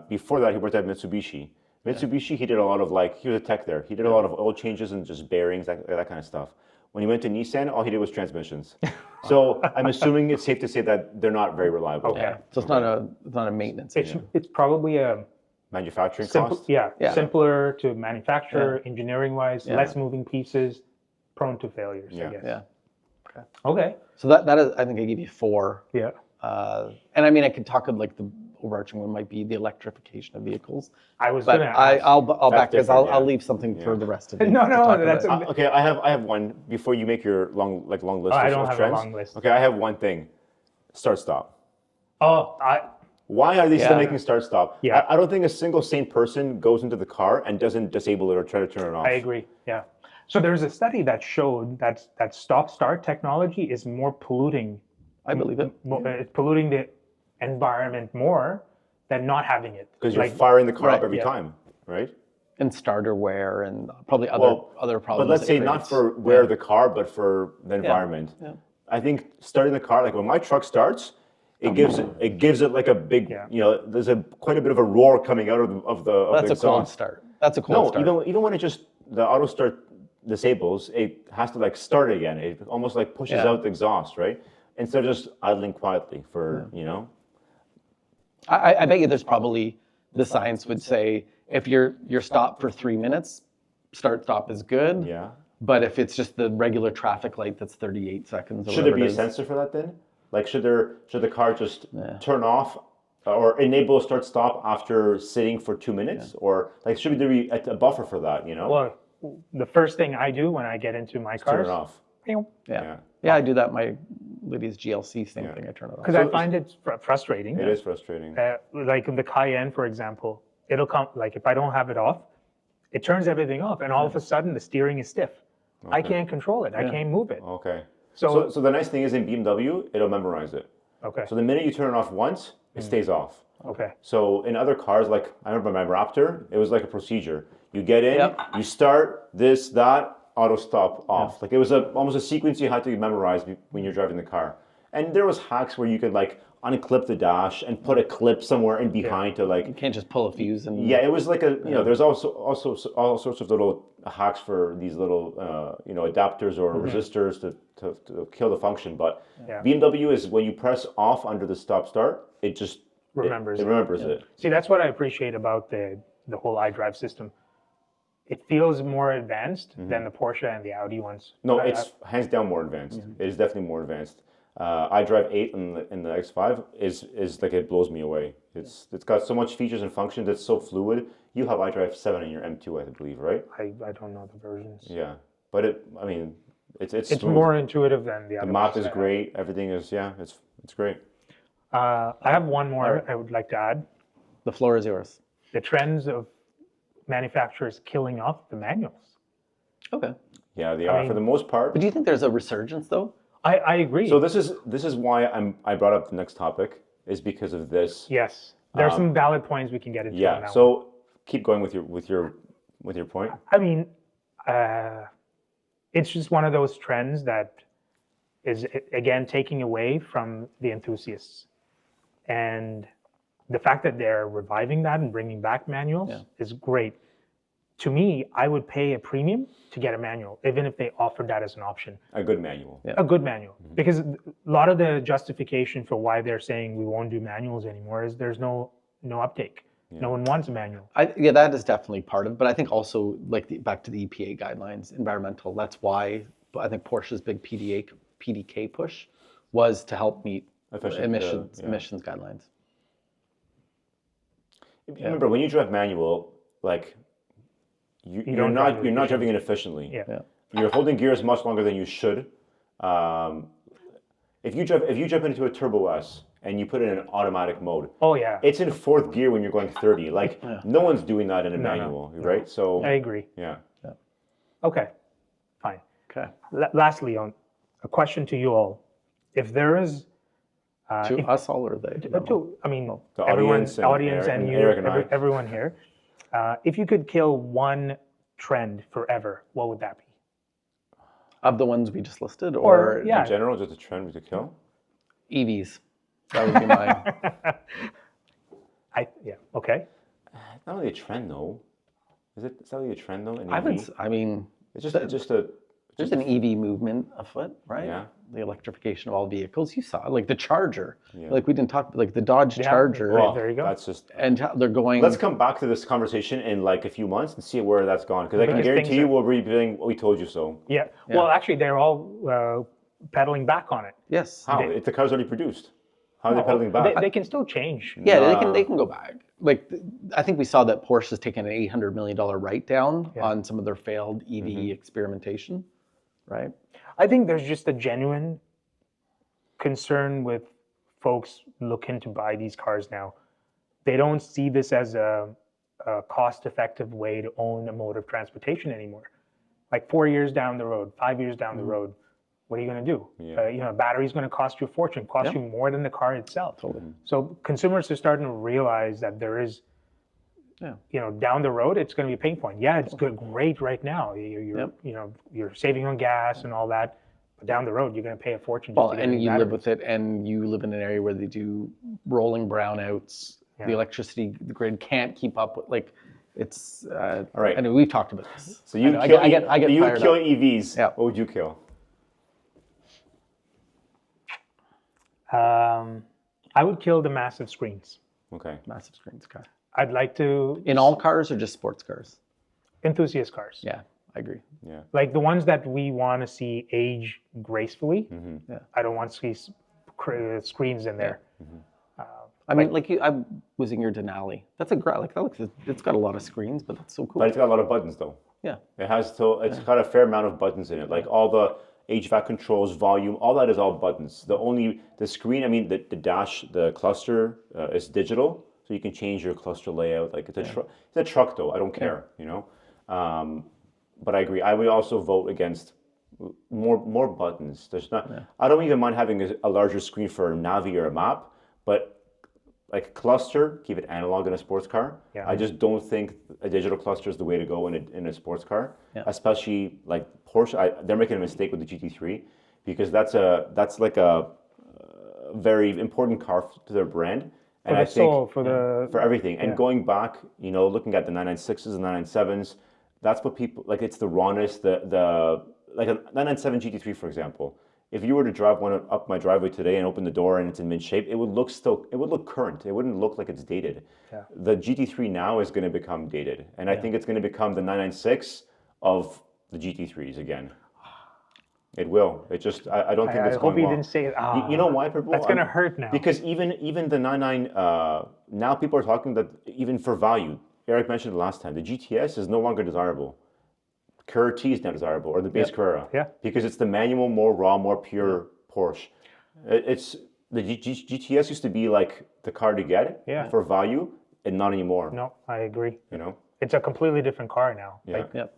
before that, he worked at Mitsubishi. Mitsubishi, he did a lot of he was a tech there. He did a lot of oil changes and just bearings, that kind of stuff. When he went to Nissan, all he did was transmissions. So I'm assuming it's safe to say that they're not very reliable. Okay. Yeah. So it's not a maintenance. It's probably a manufacturing cost. Yeah, simpler to manufacture, engineering-wise, less moving pieces, prone to failures. I guess. Yeah. Okay. So that is, I think I gave you 4. Yeah. And I mean, I could talk of the overarching one might be the electrification of vehicles. I was going to. I'll back because I'll leave something for the rest of you. No, that's okay. I have one before you make your long list. I don't have a long list. Okay, I have one thing. Start stop. Oh, Why are they still making start stop? Yeah. I don't think a single sane person goes into the car and doesn't disable it or try to turn it off. I agree. Yeah. So there's a study that showed that stop start technology is more polluting. I believe it. It's polluting the environment more than not having it. Because you're firing the car up every time, right? And starter wear and probably other problems. But let's say not for the car, but for the environment. Yeah. I think starting the car, like when my truck starts, it gives it like a big, there's quite a bit of a roar coming out of the That's the a cold start. That's a cold start. No, even when it just the auto start disables, it has to start again. It almost pushes out the exhaust, right? Instead of just idling quietly for, I bet you there's probably the science would say if you're stopped for 3 minutes, stop is good. Yeah. But if it's just the regular traffic light that's 38 seconds. Should there be a sensor for that then? Should the car just turn off or enable start-stop after sitting for 2 minutes, or like should there be a buffer for that? Well, the first thing I do when I get into my cars, turn it off. Yeah, I do that. My Lydia's GLC, same thing. I turn it off. Because I find it frustrating. It is frustrating. Like the Cayenne, for example, it'll come, like if I don't have it off, it turns everything off, and all of a sudden the steering is stiff. I can't control it. I can't move it. Okay. So the nice thing is in BMW, it'll memorize it. Okay. So the minute you turn it off once, it stays off. Okay. So in other cars, like I remember my Raptor, it was like a procedure. You get in, you start this, that, auto stop off. Like it was almost a sequence you had to memorize when you're driving the car. And there was hacks where you could like unclip the dash and put a clip somewhere in behind to like. You can't just pull a fuse and. Yeah, it was like there's also all sorts of little hacks for these little adapters or resistors to kill the function. But BMW is when you press off under the stop start, it just remembers it. See, that's what I appreciate about the whole iDrive system. It feels more advanced than the Porsche and the Audi ones. No, it's hands down more advanced. It is definitely more advanced. iDrive 8 in the X5 is like it blows me away. It's got so much features and functions. It's so fluid. You have iDrive 7 in your M2, I believe, right? I don't know the versions. Yeah, but it's more intuitive than the other. The map is great. Everything is it's great. I have one more I would like to add. The floor is yours. The trends of manufacturers killing off the manuals. Okay. Yeah, they are for the most part. But do you think there's a resurgence though? I agree. So this is why I brought up the next topic is because of this. Yes, there are some valid points we can get into. Yeah. So keep going with your point. I mean, it's just one of those trends that is again taking away from the enthusiasts, and the fact that they're reviving that and bringing back manuals is great. To me, I would pay a premium to get a manual, even if they offered that as an option. A good manual. A good manual. Because a lot of the justification for why they're saying we won't do manuals anymore is there's no uptake. No one wants a manual. That is definitely part of it. But I think also, like back to the EPA guidelines, environmental, that's why I think Porsche's big PDK push was to help meet emissions guidelines. Remember, when you drive manual, like you're not driving it efficiently. Yeah. You're holding gears much longer than you should. If you jump into a Turbo S and you put it in an automatic mode, it's in fourth gear when you're going 30. Like no one's doing that in a manual, right? So I agree. Yeah. Okay. Fine. Okay. Lastly, on a question to you all: if there is to us all or they? I mean, the audience Eric, and you, Eric and everyone here. If you could kill one trend forever, what would that be? Of the ones we just listed, or in general, just a trend we could kill? EVs. That would be mine. Okay. It's not really a trend though. Is it? It's not really a trend though. There's an EV movement afoot, right? Yeah. The electrification of all vehicles. You saw, like the Charger. Like we didn't talk, like the Dodge Charger. Well, there you go. That's just. And they're going. Let's come back to this conversation in like a few months and see where that's gone. Because I can guarantee you we'll be doing "We told you so." Yeah. Well, actually, they're all pedaling back on it. Yes. How? If the car's already produced. How are they pedaling back? They can still change. Yeah, they can go back. Like I think we saw that Porsche has taken an $800 million write-down on some of their failed EV experimentation, right? I think there's just a genuine concern with folks looking to buy these cars now. They don't see this as a cost-effective way to own a mode of transportation anymore. Like 4 years down the road, 5 years down the road, what are you going to do? Yeah. Battery's going to cost you a fortune, cost you more than the car itself. Totally. So consumers are starting to realize that there is, down the road, it's going to be a pain point. Yeah, it's great right now. You're saving on gas and all that, but down the road, you're going to pay a fortune. Well, and you live with it, and you live in an area where they do rolling brownouts. The electricity, the grid can't keep up with it's. All right. And we've talked about this. So you I kill get fired kill up. EVs. Yeah. What would you kill? I would kill the massive screens. Okay. Massive screens, okay. I'd like to... In all cars or just sports cars? Enthusiast cars. Yeah, I agree. Yeah. Like the ones that we want to see age gracefully. Yeah. I don't want to see screens in there. I mean, I was in your Denali. That's a great, it's got a lot of screens, but that's so cool. But it's got a lot of buttons though. Yeah. It's got a fair amount of buttons in it. Like all the HVAC controls, volume, all that is all buttons. The screen, I mean, the dash, the cluster is digital, so you can change your cluster layout. Like it's a truck though. I don't care, you know. But I agree. I would also vote against more buttons. There's not. Yeah. I don't even mind having a larger screen for a Navi or a map, but like cluster, keep it analog in a sports car. Yeah. I just don't think a digital cluster is the way to go in a sports car, especially like Porsche. They're making a mistake with the GT3 because that's like a very important car to their brand. And I think for everything. And going back, you know, looking at the 996s and 997s, that's what people like. It's the rawness, like a 997 GT3, for example. If you were to drive one up my driveway today and open the door and it's in mint shape, it would look current. It wouldn't look like it's dated. Yeah. The GT3 now is going to become dated, and I think it's going to become the 996 of the GT3s again. It will. It just I don't think it's going well. I hope you didn't say it. You know why, people? That's going to hurt now. Because even the 99 now people are talking that even for value. Eric mentioned it last time. The GTS is no longer desirable. Carrera T is not desirable, or the base Carrera. Yeah. Because it's the manual, more raw, more pure Porsche. It's the GTS used to be like the car to get for value, and not anymore. No, I agree. You know, it's a completely different car now. Yeah. Like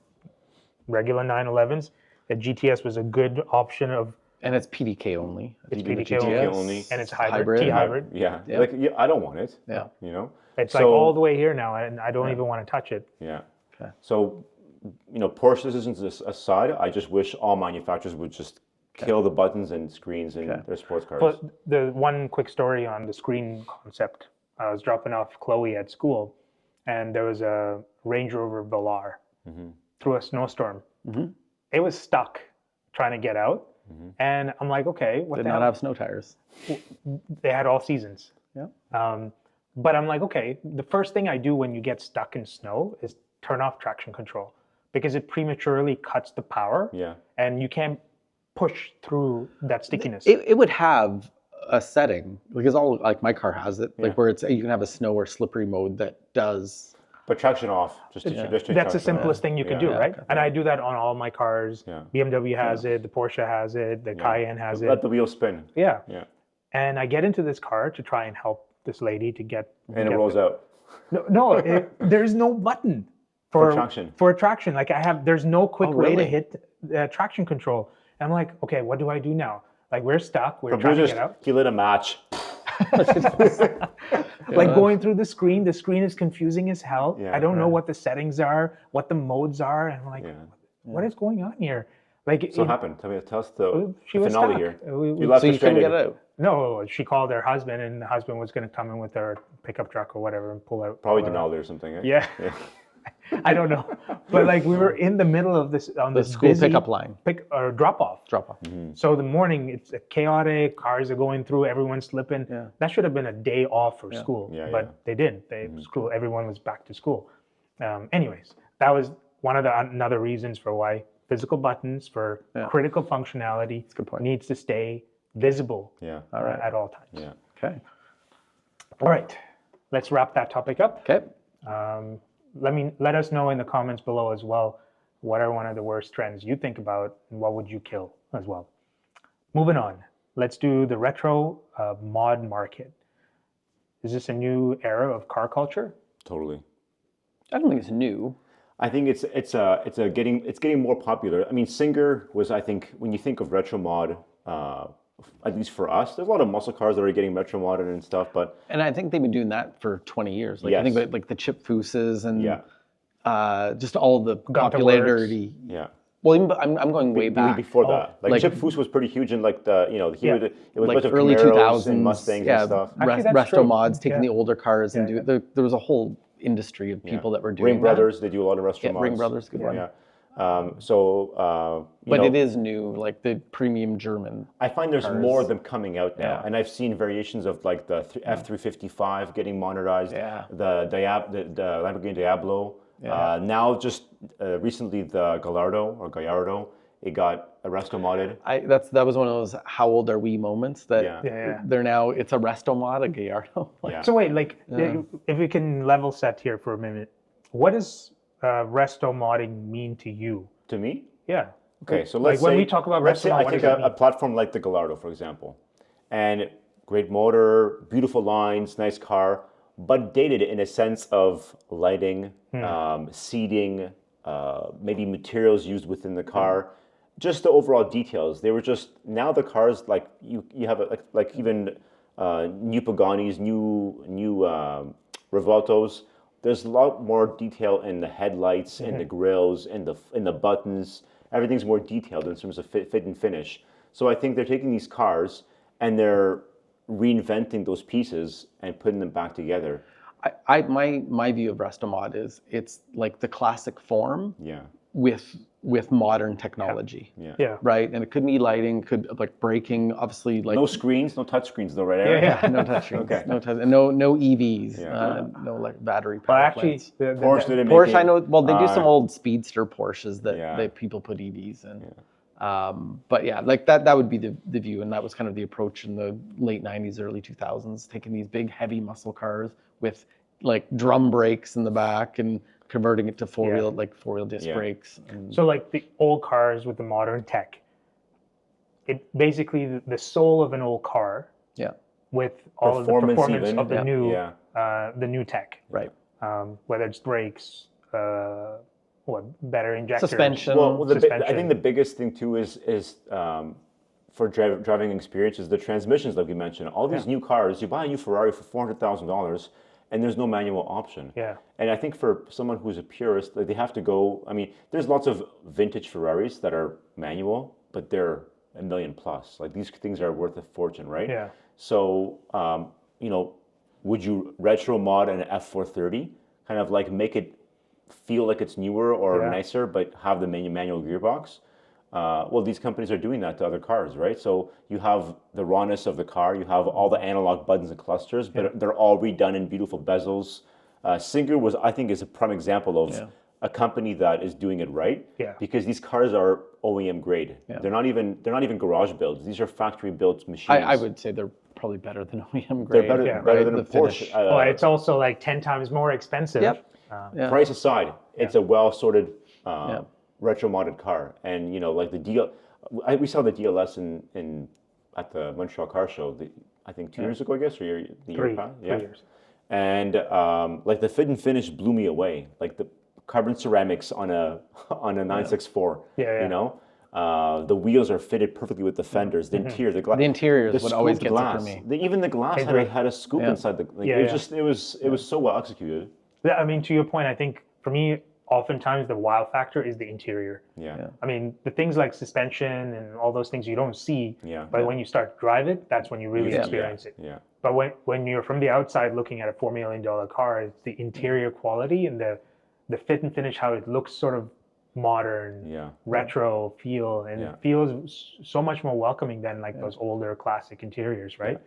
regular 911s, the GTS was a good option of. And it's PDK only. It's PDK only, and it's hybrid. T-hybrid. Yeah. Like I don't want it. Yeah. You know, it's like all the way here now, and I don't even want to touch it. Yeah. Okay. So. You know, Porsche decisions aside, I just wish all manufacturers would just kill the buttons and screens in their sports cars. But the one quick story on the screen concept, I was dropping off Chloe at school, and there was a Range Rover Velar through a snowstorm. It was stuck trying to get out, and I'm like, okay, what the hell? Did not have snow tires. They had all seasons. Yeah. But I'm like, okay, the first thing I do when you get stuck in snow is turn off traction control. Because it prematurely cuts the power, and you can't push through that stickiness. It would have a setting because like my car has it, like where you can have a snow or slippery mode that does. But traction off, just that's the simplest thing you could do, right? Okay. And I do that on all my cars. Yeah. BMW has it, the Porsche has it, the Cayenne has it. Let the wheel spin. Yeah. And I get into this car to try and help this lady to get. And it rolls out. No, there's no button. For traction. Like there's no quick way to hit traction control. And I'm like, okay, what do I do now? Like we're stuck. We're trying to get out. He lit a match. Like going through the screen is confusing as hell. I don't know what the settings are, what the modes are, and I'm like, what is going on here? Like, so what happened? Tell us the finale here. You left so you couldn't get out. No, she called her husband, and the husband was going to come in with her pickup truck or whatever and pull out. Probably Denali or something. Eh? Yeah. I don't know, but like we were in the middle of this on the this school pickup line, drop off. So the morning it's chaotic. Cars are going through. Everyone's slipping. Yeah. That should have been a day off for school, but they didn't. Everyone was back to school. Anyways, that was one of the another reasons for why physical buttons for critical functionality needs to stay visible. At all times. Yeah. Okay. All right. Let's wrap that topic up. Okay. Let us know in the comments below as well, what are one of the worst trends you think about and what would you kill as well. Moving on, let's do the retro mod market. Is this a new era of car culture? Totally. I don't think it's new. I think it's getting more popular. I mean, Singer was, I think, when you think of retro mod, at least for us, there's a lot of muscle cars that are getting retro modded and stuff, and I think they've been doing that for 20 years. Like I think about like the Chip Fooses and just all the popularity. Yeah. Well, I'm going way back. Before that, like Chip Foose was pretty huge in like the it was like a bunch of early Camaros 2000s and Mustangs and stuff. Restomods taking the older cars and there was a whole industry of people that were doing Ring Brothers. They do a lot of Restomods. Ring Brothers, good one. Yeah. But it is new, like the premium German. I find there's more of them coming out now, and I've seen variations of like the F355 getting modernized, the Lamborghini Diablo. Now, just recently, the Gallardo It got a Restomodded. That was one of those "how old are we" moments that they're now. It's a Restomod, a Gallardo. So wait, if we can level set here for a minute, what does resto modding mean to you? To me? Yeah. Okay, so let's say when we talk about resto, I take a platform like the Gallardo, for example, and great motor, beautiful lines, nice car, but dated in a sense of lighting, seating, maybe materials used within the car, just the overall details. They were just, now the cars, like you have like even new Paganis, new Revueltos. There's a lot more detail in the headlights, in the grills, in the buttons. Everything's more detailed in terms of fit and finish. So I think they're taking these cars and they're reinventing those pieces and putting them back together. My view of Restomod is it's like the classic form with modern technology. Right? And it could be lighting, could like braking, obviously like no screens, no touch screens though, right, Aaron? Yeah, no touch screens. Okay. No EVs, no like battery power plants. Porsche didn't Porsche, I know, well, they do some old speedster Porsches that people put EVs in. But yeah, like that would be the view, and that was kind of the approach in the late 90s, early 2000s, taking these big heavy muscle cars with like drum brakes in the back and converting it to four-wheel disc brakes. So like the old cars with the modern tech, it basically the soul of an old car with all of the performance of the new tech. Right. Whether it's brakes, better injectors. Suspension. I think the biggest thing too is for driving experience is the transmissions, like we mentioned. All these new cars, you buy a new Ferrari for $400,000 and there's no manual option. And I think for someone who's a purist, like they have to go, I mean, there's lots of vintage Ferraris that are manual, but they're $1 million plus. Like these things are worth a fortune, right? So, would you retro mod an F430, kind of like make it feel like it's newer or nicer, but have the manual gearbox? Well, these companies are doing that to other cars, right? So you have the rawness of the car, you have all the analog buttons and clusters, but they're all redone in beautiful bezels. Singer I think, is a prime example of a company that is doing it right, because these cars are OEM grade. They're not even garage builds. These are factory built machines. I would say they're probably better than OEM grade. They're better than a Porsche. Well, it's also like 10 times more expensive. Price aside, it's a well sorted. Retro modded car, and like we saw the DLS at the Montreal Car Show. I think 2 years ago, I guess, or the year past. 3 years. And like the fit and finish blew me away. Like the carbon ceramics on a 964. The wheels are fitted perfectly with the fenders. The interior, the interior is what always gets it for me. Even the glass had a scoop inside the. It was so well executed. I mean, to your point, I think for me, oftentimes the wow factor is the interior. I mean, the things like suspension and all those things you don't see, but when you start to drive it, that's when you really experience it. But when you're from the outside looking at a $4 million car, it's the interior quality and the fit and finish, how it looks sort of modern, retro feel, and it feels so much more welcoming than like those older classic interiors, right?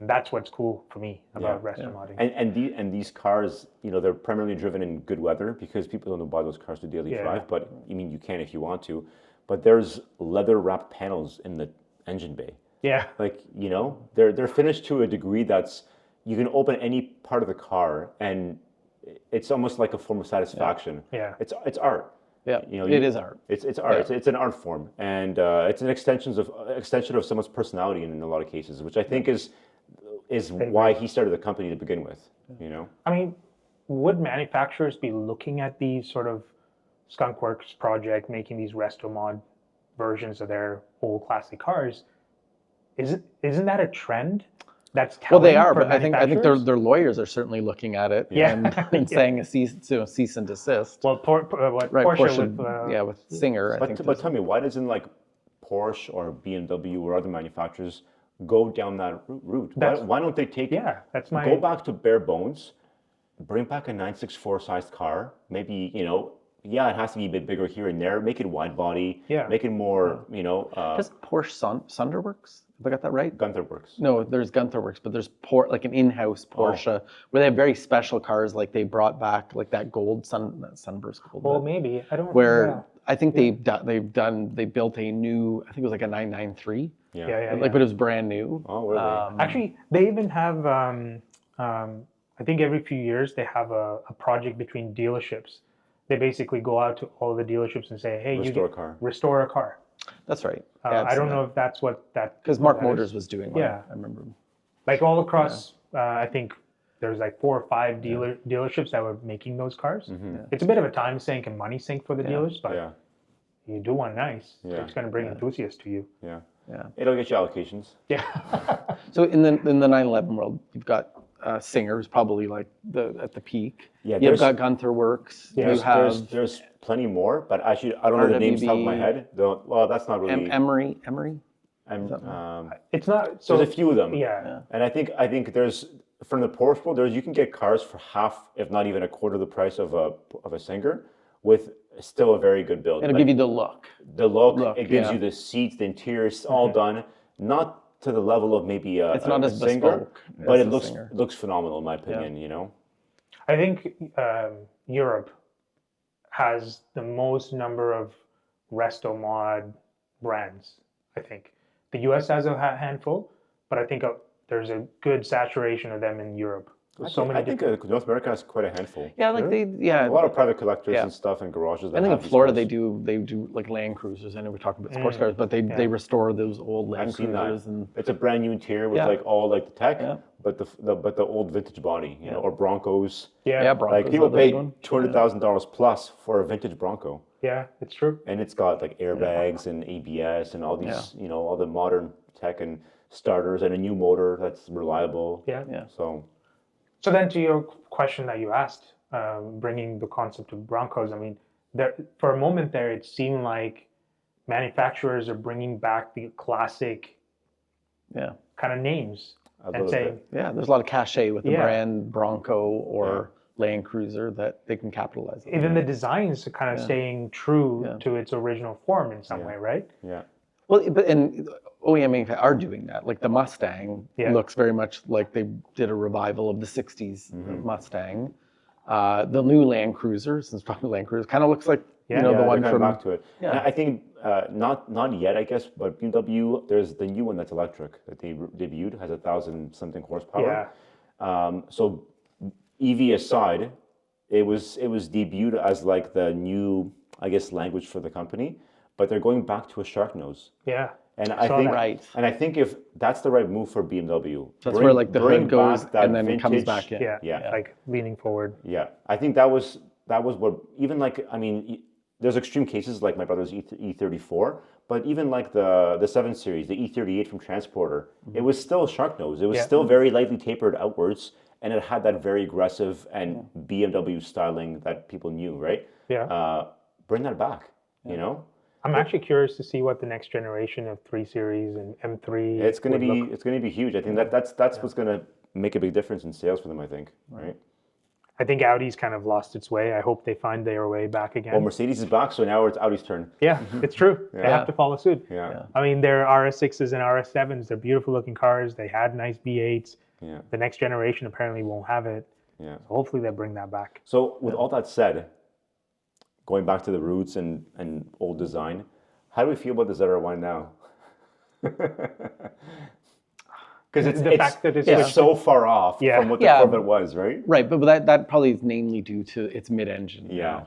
And that's what's cool for me about resto modding. And these cars, they're primarily driven in good weather because people don't buy those cars to daily drive. But I mean, you can if you want to. But there's leather wrapped panels in the engine bay. Like they're finished to a degree that's you can open any part of the car and it's almost like a form of satisfaction. It's art. It is art. It's art. It's an art form, and it's an extension of someone's personality in a lot of cases, which I think is why he started the company to begin with. I mean, would manufacturers be looking at these sort of Skunkworks project, making these Restomod versions of their old classic cars? Isn't that a trend? That's telling. Well, they are, but I think their lawyers are certainly looking at it and saying a cease and desist. Well, Porsche with Singer. But tell me, why doesn't like Porsche or BMW or other manufacturers go down that route? Why don't they take go back to bare bones, bring back a 964 sized car, maybe it has to be a bit bigger here and there, make it wide body, make it more does Porsche Sonderworks? Have I got that right? Gunther Works. No, there's Gunther Works, but there's like an in-house Porsche where they have very special cars, like they brought back like that gold Sunburst gold. Well, maybe I don't. Where I think they built a new, I think it was like a 993. Yeah. But it was brand new. Oh, really? Actually, they even have, I think every few years they have a project between dealerships. They basically go out to all the dealerships and say, hey, restore a car. That's right. I don't know if that's what that... Because Mark Motors was doing one. Yeah. I remember. Like all across, I think there's like 4 or 5 dealerships that were making those cars. Mm-hmm. It's a bit of a time sink and money sink for the dealers, but you do one nice. So it's going to bring enthusiasts to you. Yeah. It'll get you allocations. Yeah. So in the 911 world, you've got Singer's probably like at the peak. Yeah. You've got Gunther Works. Yeah. There's plenty more, but actually I don't know the names off the top of my head. Well, that's not really Emery. It's not. So there's a few of them. Yeah. And I think there's from the Porsche world, you can get cars for half, if not even a quarter, the price of a Singer, with still a very good build. It'll give you the look. It gives you the seats, the interior, it's all done. Not to the level of maybe it's not as Singer, but it Singer. looks phenomenal in my opinion. You know. I think Europe has the most number of Restomod brands. I think the U.S. has a handful, but I think there's a good saturation of them in Europe. I think North America has quite a handful. Yeah, like a lot of private collectors and stuff and garages. I think in Florida they do like Land Cruisers. I know we're talking about sports cars, but they restore those old Land Cruisers. And it's a brand new interior with like all like the tech, but the old vintage body, you know, or Broncos. Yeah, Broncos. Like people pay $200,000 plus for a vintage Bronco. Yeah, it's true. And it's got like airbags and ABS and all these, you know, all the modern tech and starters and a new motor that's reliable. Yeah. So then to your question that you asked, bringing the concept of Broncos, I mean, for a moment there, it seemed like manufacturers are bringing back the classic kind of names. And saying, there's a lot of cachet with the brand Bronco or Land Cruiser that they can capitalize on. Even the designs are kind of staying true to its original form in some way, right? Yeah. Well, and OEM manufacturers are doing that. Like the Mustang looks very much like they did a revival of the 60s Mustang. The new Land Cruiser, since talking Land Cruiser, kind of looks like the one from... back to it. Yeah. And I think, not yet, I guess, but BMW, there's the new one that's electric that they debuted, has 1,000-something horsepower. Yeah. So EV aside, it was debuted as like the new, I guess, language for the company, but they're going back to a shark nose. Yeah. And I think if that's the right move for BMW, that's where like the hood goes and then it comes back in. Yeah, like leaning forward. Yeah, I think that was what, even like, I mean, there's extreme cases like my brother's E34, but even like the 7 Series, the E38 from Transporter, it was still shark nose. It was still very lightly tapered outwards, and it had that very aggressive and BMW styling that people knew, right? Yeah. Bring that back, you know? I'm actually curious to see what the next generation of 3 Series and M3 it's going to be huge. I think that's what's going to make a big difference in sales for them, I think, right? I think Audi's kind of lost its way. I hope they find their way back again. Well, Mercedes is back, so now it's Audi's turn. Yeah, it's true. They have to follow suit. Yeah. I mean, their RS6s and RS7s, they're beautiful looking cars. They had nice V8s. Yeah. The next generation apparently won't have it. Yeah. So hopefully they bring that back. So with all that said, going back to the roots and old design, how do we feel about the ZR1 now? Because it's so far off from what the Corvette was, right? Right, but that probably is mainly due to its mid-engine. Yeah.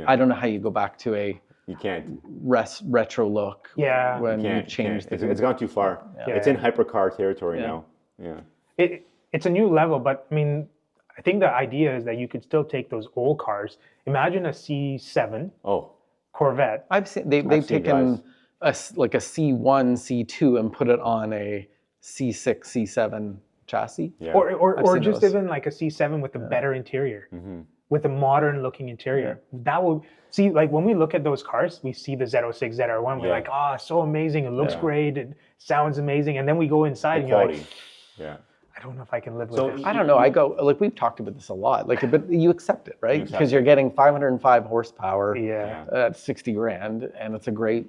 I don't know how you go back to a you can't retro look when you change the... It's gone too far. Yeah. It's in hypercar territory now. Yeah. It's a new level, but I mean, I think the idea is that you could still take those old cars. Imagine a C7 Corvette. I've seen they've taken a C1, C2 and put it on a C6, C7 chassis. Yeah. Or just even like a C7 with a better interior, with a modern looking interior. That would see, like when we look at those cars, we see the Z06, ZR1. We're like, oh, so amazing! It looks great. It sounds amazing. And then we go inside and you're like, I don't know if I can live with So this. I don't know. I go like we've talked about this a lot. Like, but you accept it, right? Because you're getting 505 horsepower at 60 grand, and it's a great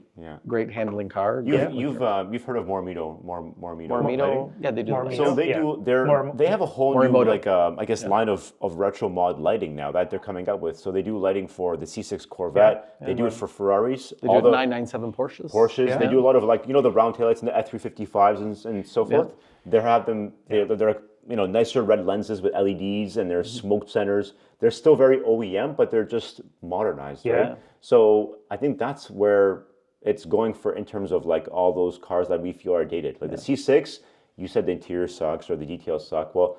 handling car. You've heard of Mormito? Mormito, yeah, they do. Mormito. So they have a whole new I guess line of retro mod lighting now that they're coming up with. So they do lighting for the C6 Corvette. They do it for Ferraris. They do it 997 Porsches. Porsches. They do a lot of the round taillights and the F355s and so forth. They have them. They're nicer red lenses with LEDs and their smoke centers. They're still very OEM, but they're just modernized, right? So I think that's where it's going for in terms of like all those cars that we feel are dated. Like the C6, you said the interior sucks or the details suck. Well,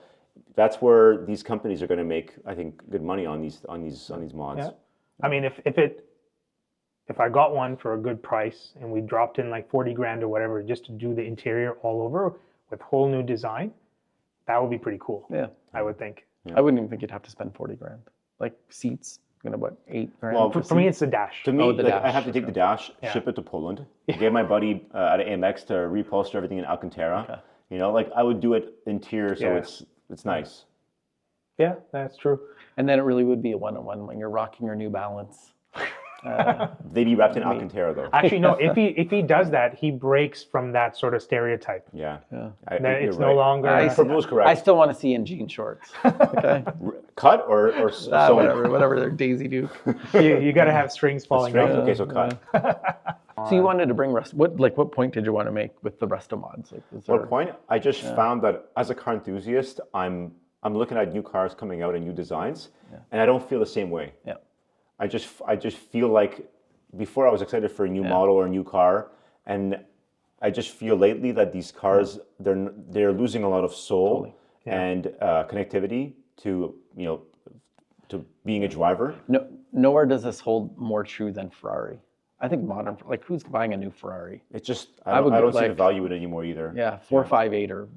that's where these companies are going to make, I think, good money on these mods. Yeah. I mean, if I got one for a good price and we dropped in like 40 grand or whatever just to do the interior all over with whole new design, that would be pretty cool. Yeah, I would think. I wouldn't even think you'd have to spend 40 grand. Like seats, what, 8 grand? Well, for me, it's the dash. To me, I have to take the dash, ship it to Poland, get my buddy at AMX to reupholster everything in Alcantara. Okay. I would do it interior, so it's nice. Yeah, that's true. And then it really would be a one-on-one when you're rocking your New Balance. They'd be wrapped in Alcantara, though. Actually, no. If he does that, he breaks from that sort of stereotype. Yeah. It's no longer. Correct. I still want to see in jean shorts. Okay. Cut or whatever their Daisy Duke. You got to have strings falling out. Okay, so cut. So you wanted to bring what point did you want to make with the Restomods? What point? I just found that as a car enthusiast, I'm looking at new cars coming out and new designs, and I don't feel the same way. Yeah. I just feel like before I was excited for a new model or a new car, and I just feel lately that these cars they're losing a lot of soul and connectivity to to being a driver. No, nowhere does this hold more true than Ferrari. I think modern, like who's buying a new Ferrari? It's just I don't see the value in it anymore either. Yeah, 458 or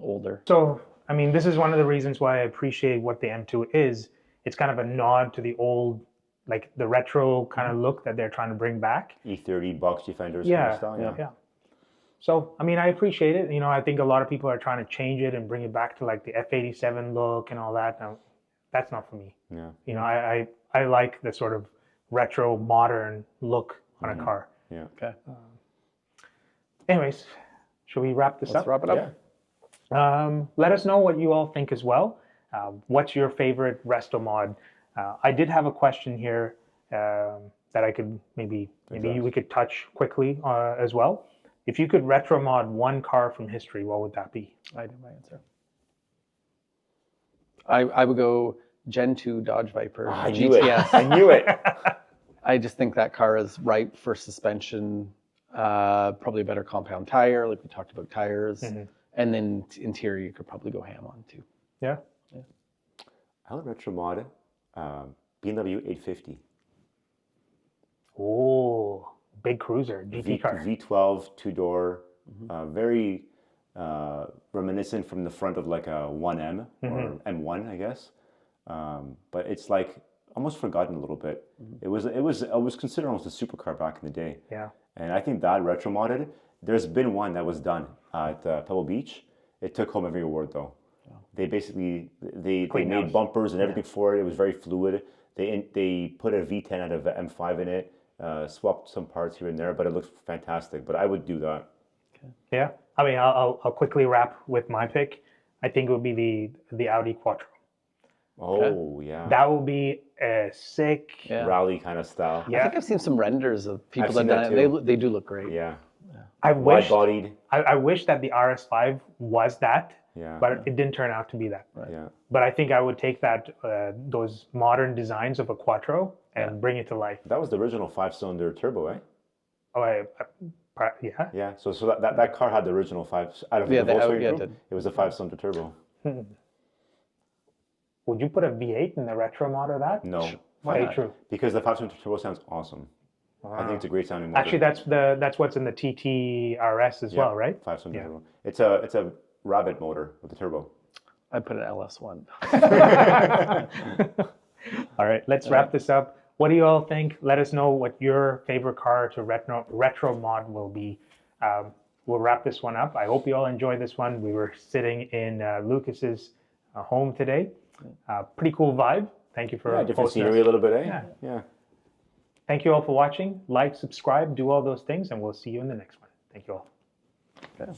older. So I mean, this is one of the reasons why I appreciate what the M2 is. It's kind of a nod to the old, like the retro kind of look that they're trying to bring back. E30 box defenders kind of style. Yeah. So, I mean, I appreciate it. I think a lot of people are trying to change it and bring it back to like the F87 look and all that. Now, that's not for me. Yeah. I like the sort of retro modern look on a car. Yeah. Okay. Anyways, should we wrap this up? Let's wrap it up. Yeah. Let us know what you all think as well. What's your favorite Restomod? I did have a question here that I could maybe we could touch quickly as well. If you could retro mod one car from history, what would that be? I know my answer. I would go Gen 2 Dodge Viper GTS. I knew it. I just think that car is ripe for suspension, probably a better compound tire, like we talked about tires, and then interior you could probably go ham on too. Yeah. I would retro mod BMW 850. Oh, big cruiser, GT car. V12, two-door, very reminiscent from the front of like a 1M or M1, I guess. But it's like almost forgotten a little bit. It was considered almost a supercar back in the day. Yeah. And I think that retro modded. There's been one that was done at Pebble Beach. It took home every award though. They basically they made bumpers and everything for it. It was very fluid. They put a V10 out of M5 in it, swapped some parts here and there, but it looks fantastic. But I would do that. Okay. Yeah, I mean, I'll quickly wrap with my pick. I think it would be the Audi Quattro. Oh yeah, that will be a sick rally kind of style. Yeah, I think I've seen some renders of people that done it. They do look great. Yeah, wide-bodied. I wish that the RS5 was that. Yeah. But it didn't turn out to be that. Right. Yeah. But I think I would take that those modern designs of a Quattro and bring it to life. That was the original 5-cylinder turbo, eh? Oh, yeah. Yeah. So that car had the original 5 out of the Volkswagen group. It was a 5-cylinder turbo. Would you put a V8 in the retro mod of that? No. Why? True. Because the 5-cylinder turbo sounds awesome. Wow. I think it's a great sounding motor. Actually, that's what's in the TT RS as well, right? 5-cylinder turbo. It's a Rabbit motor with the turbo. I put an LS1. All right, let's wrap this up. What do you all think? Let us know what your favorite car to retro mod will be. we'll wrap this one up. I hope you all enjoyed this one. We were sitting in Lucas's home today. Pretty cool vibe. Thank you for different scenery a little bit, eh? Yeah. Thank you all for watching. Like, subscribe, do all those things, and we'll see you in the next one. Thank you all. Okay.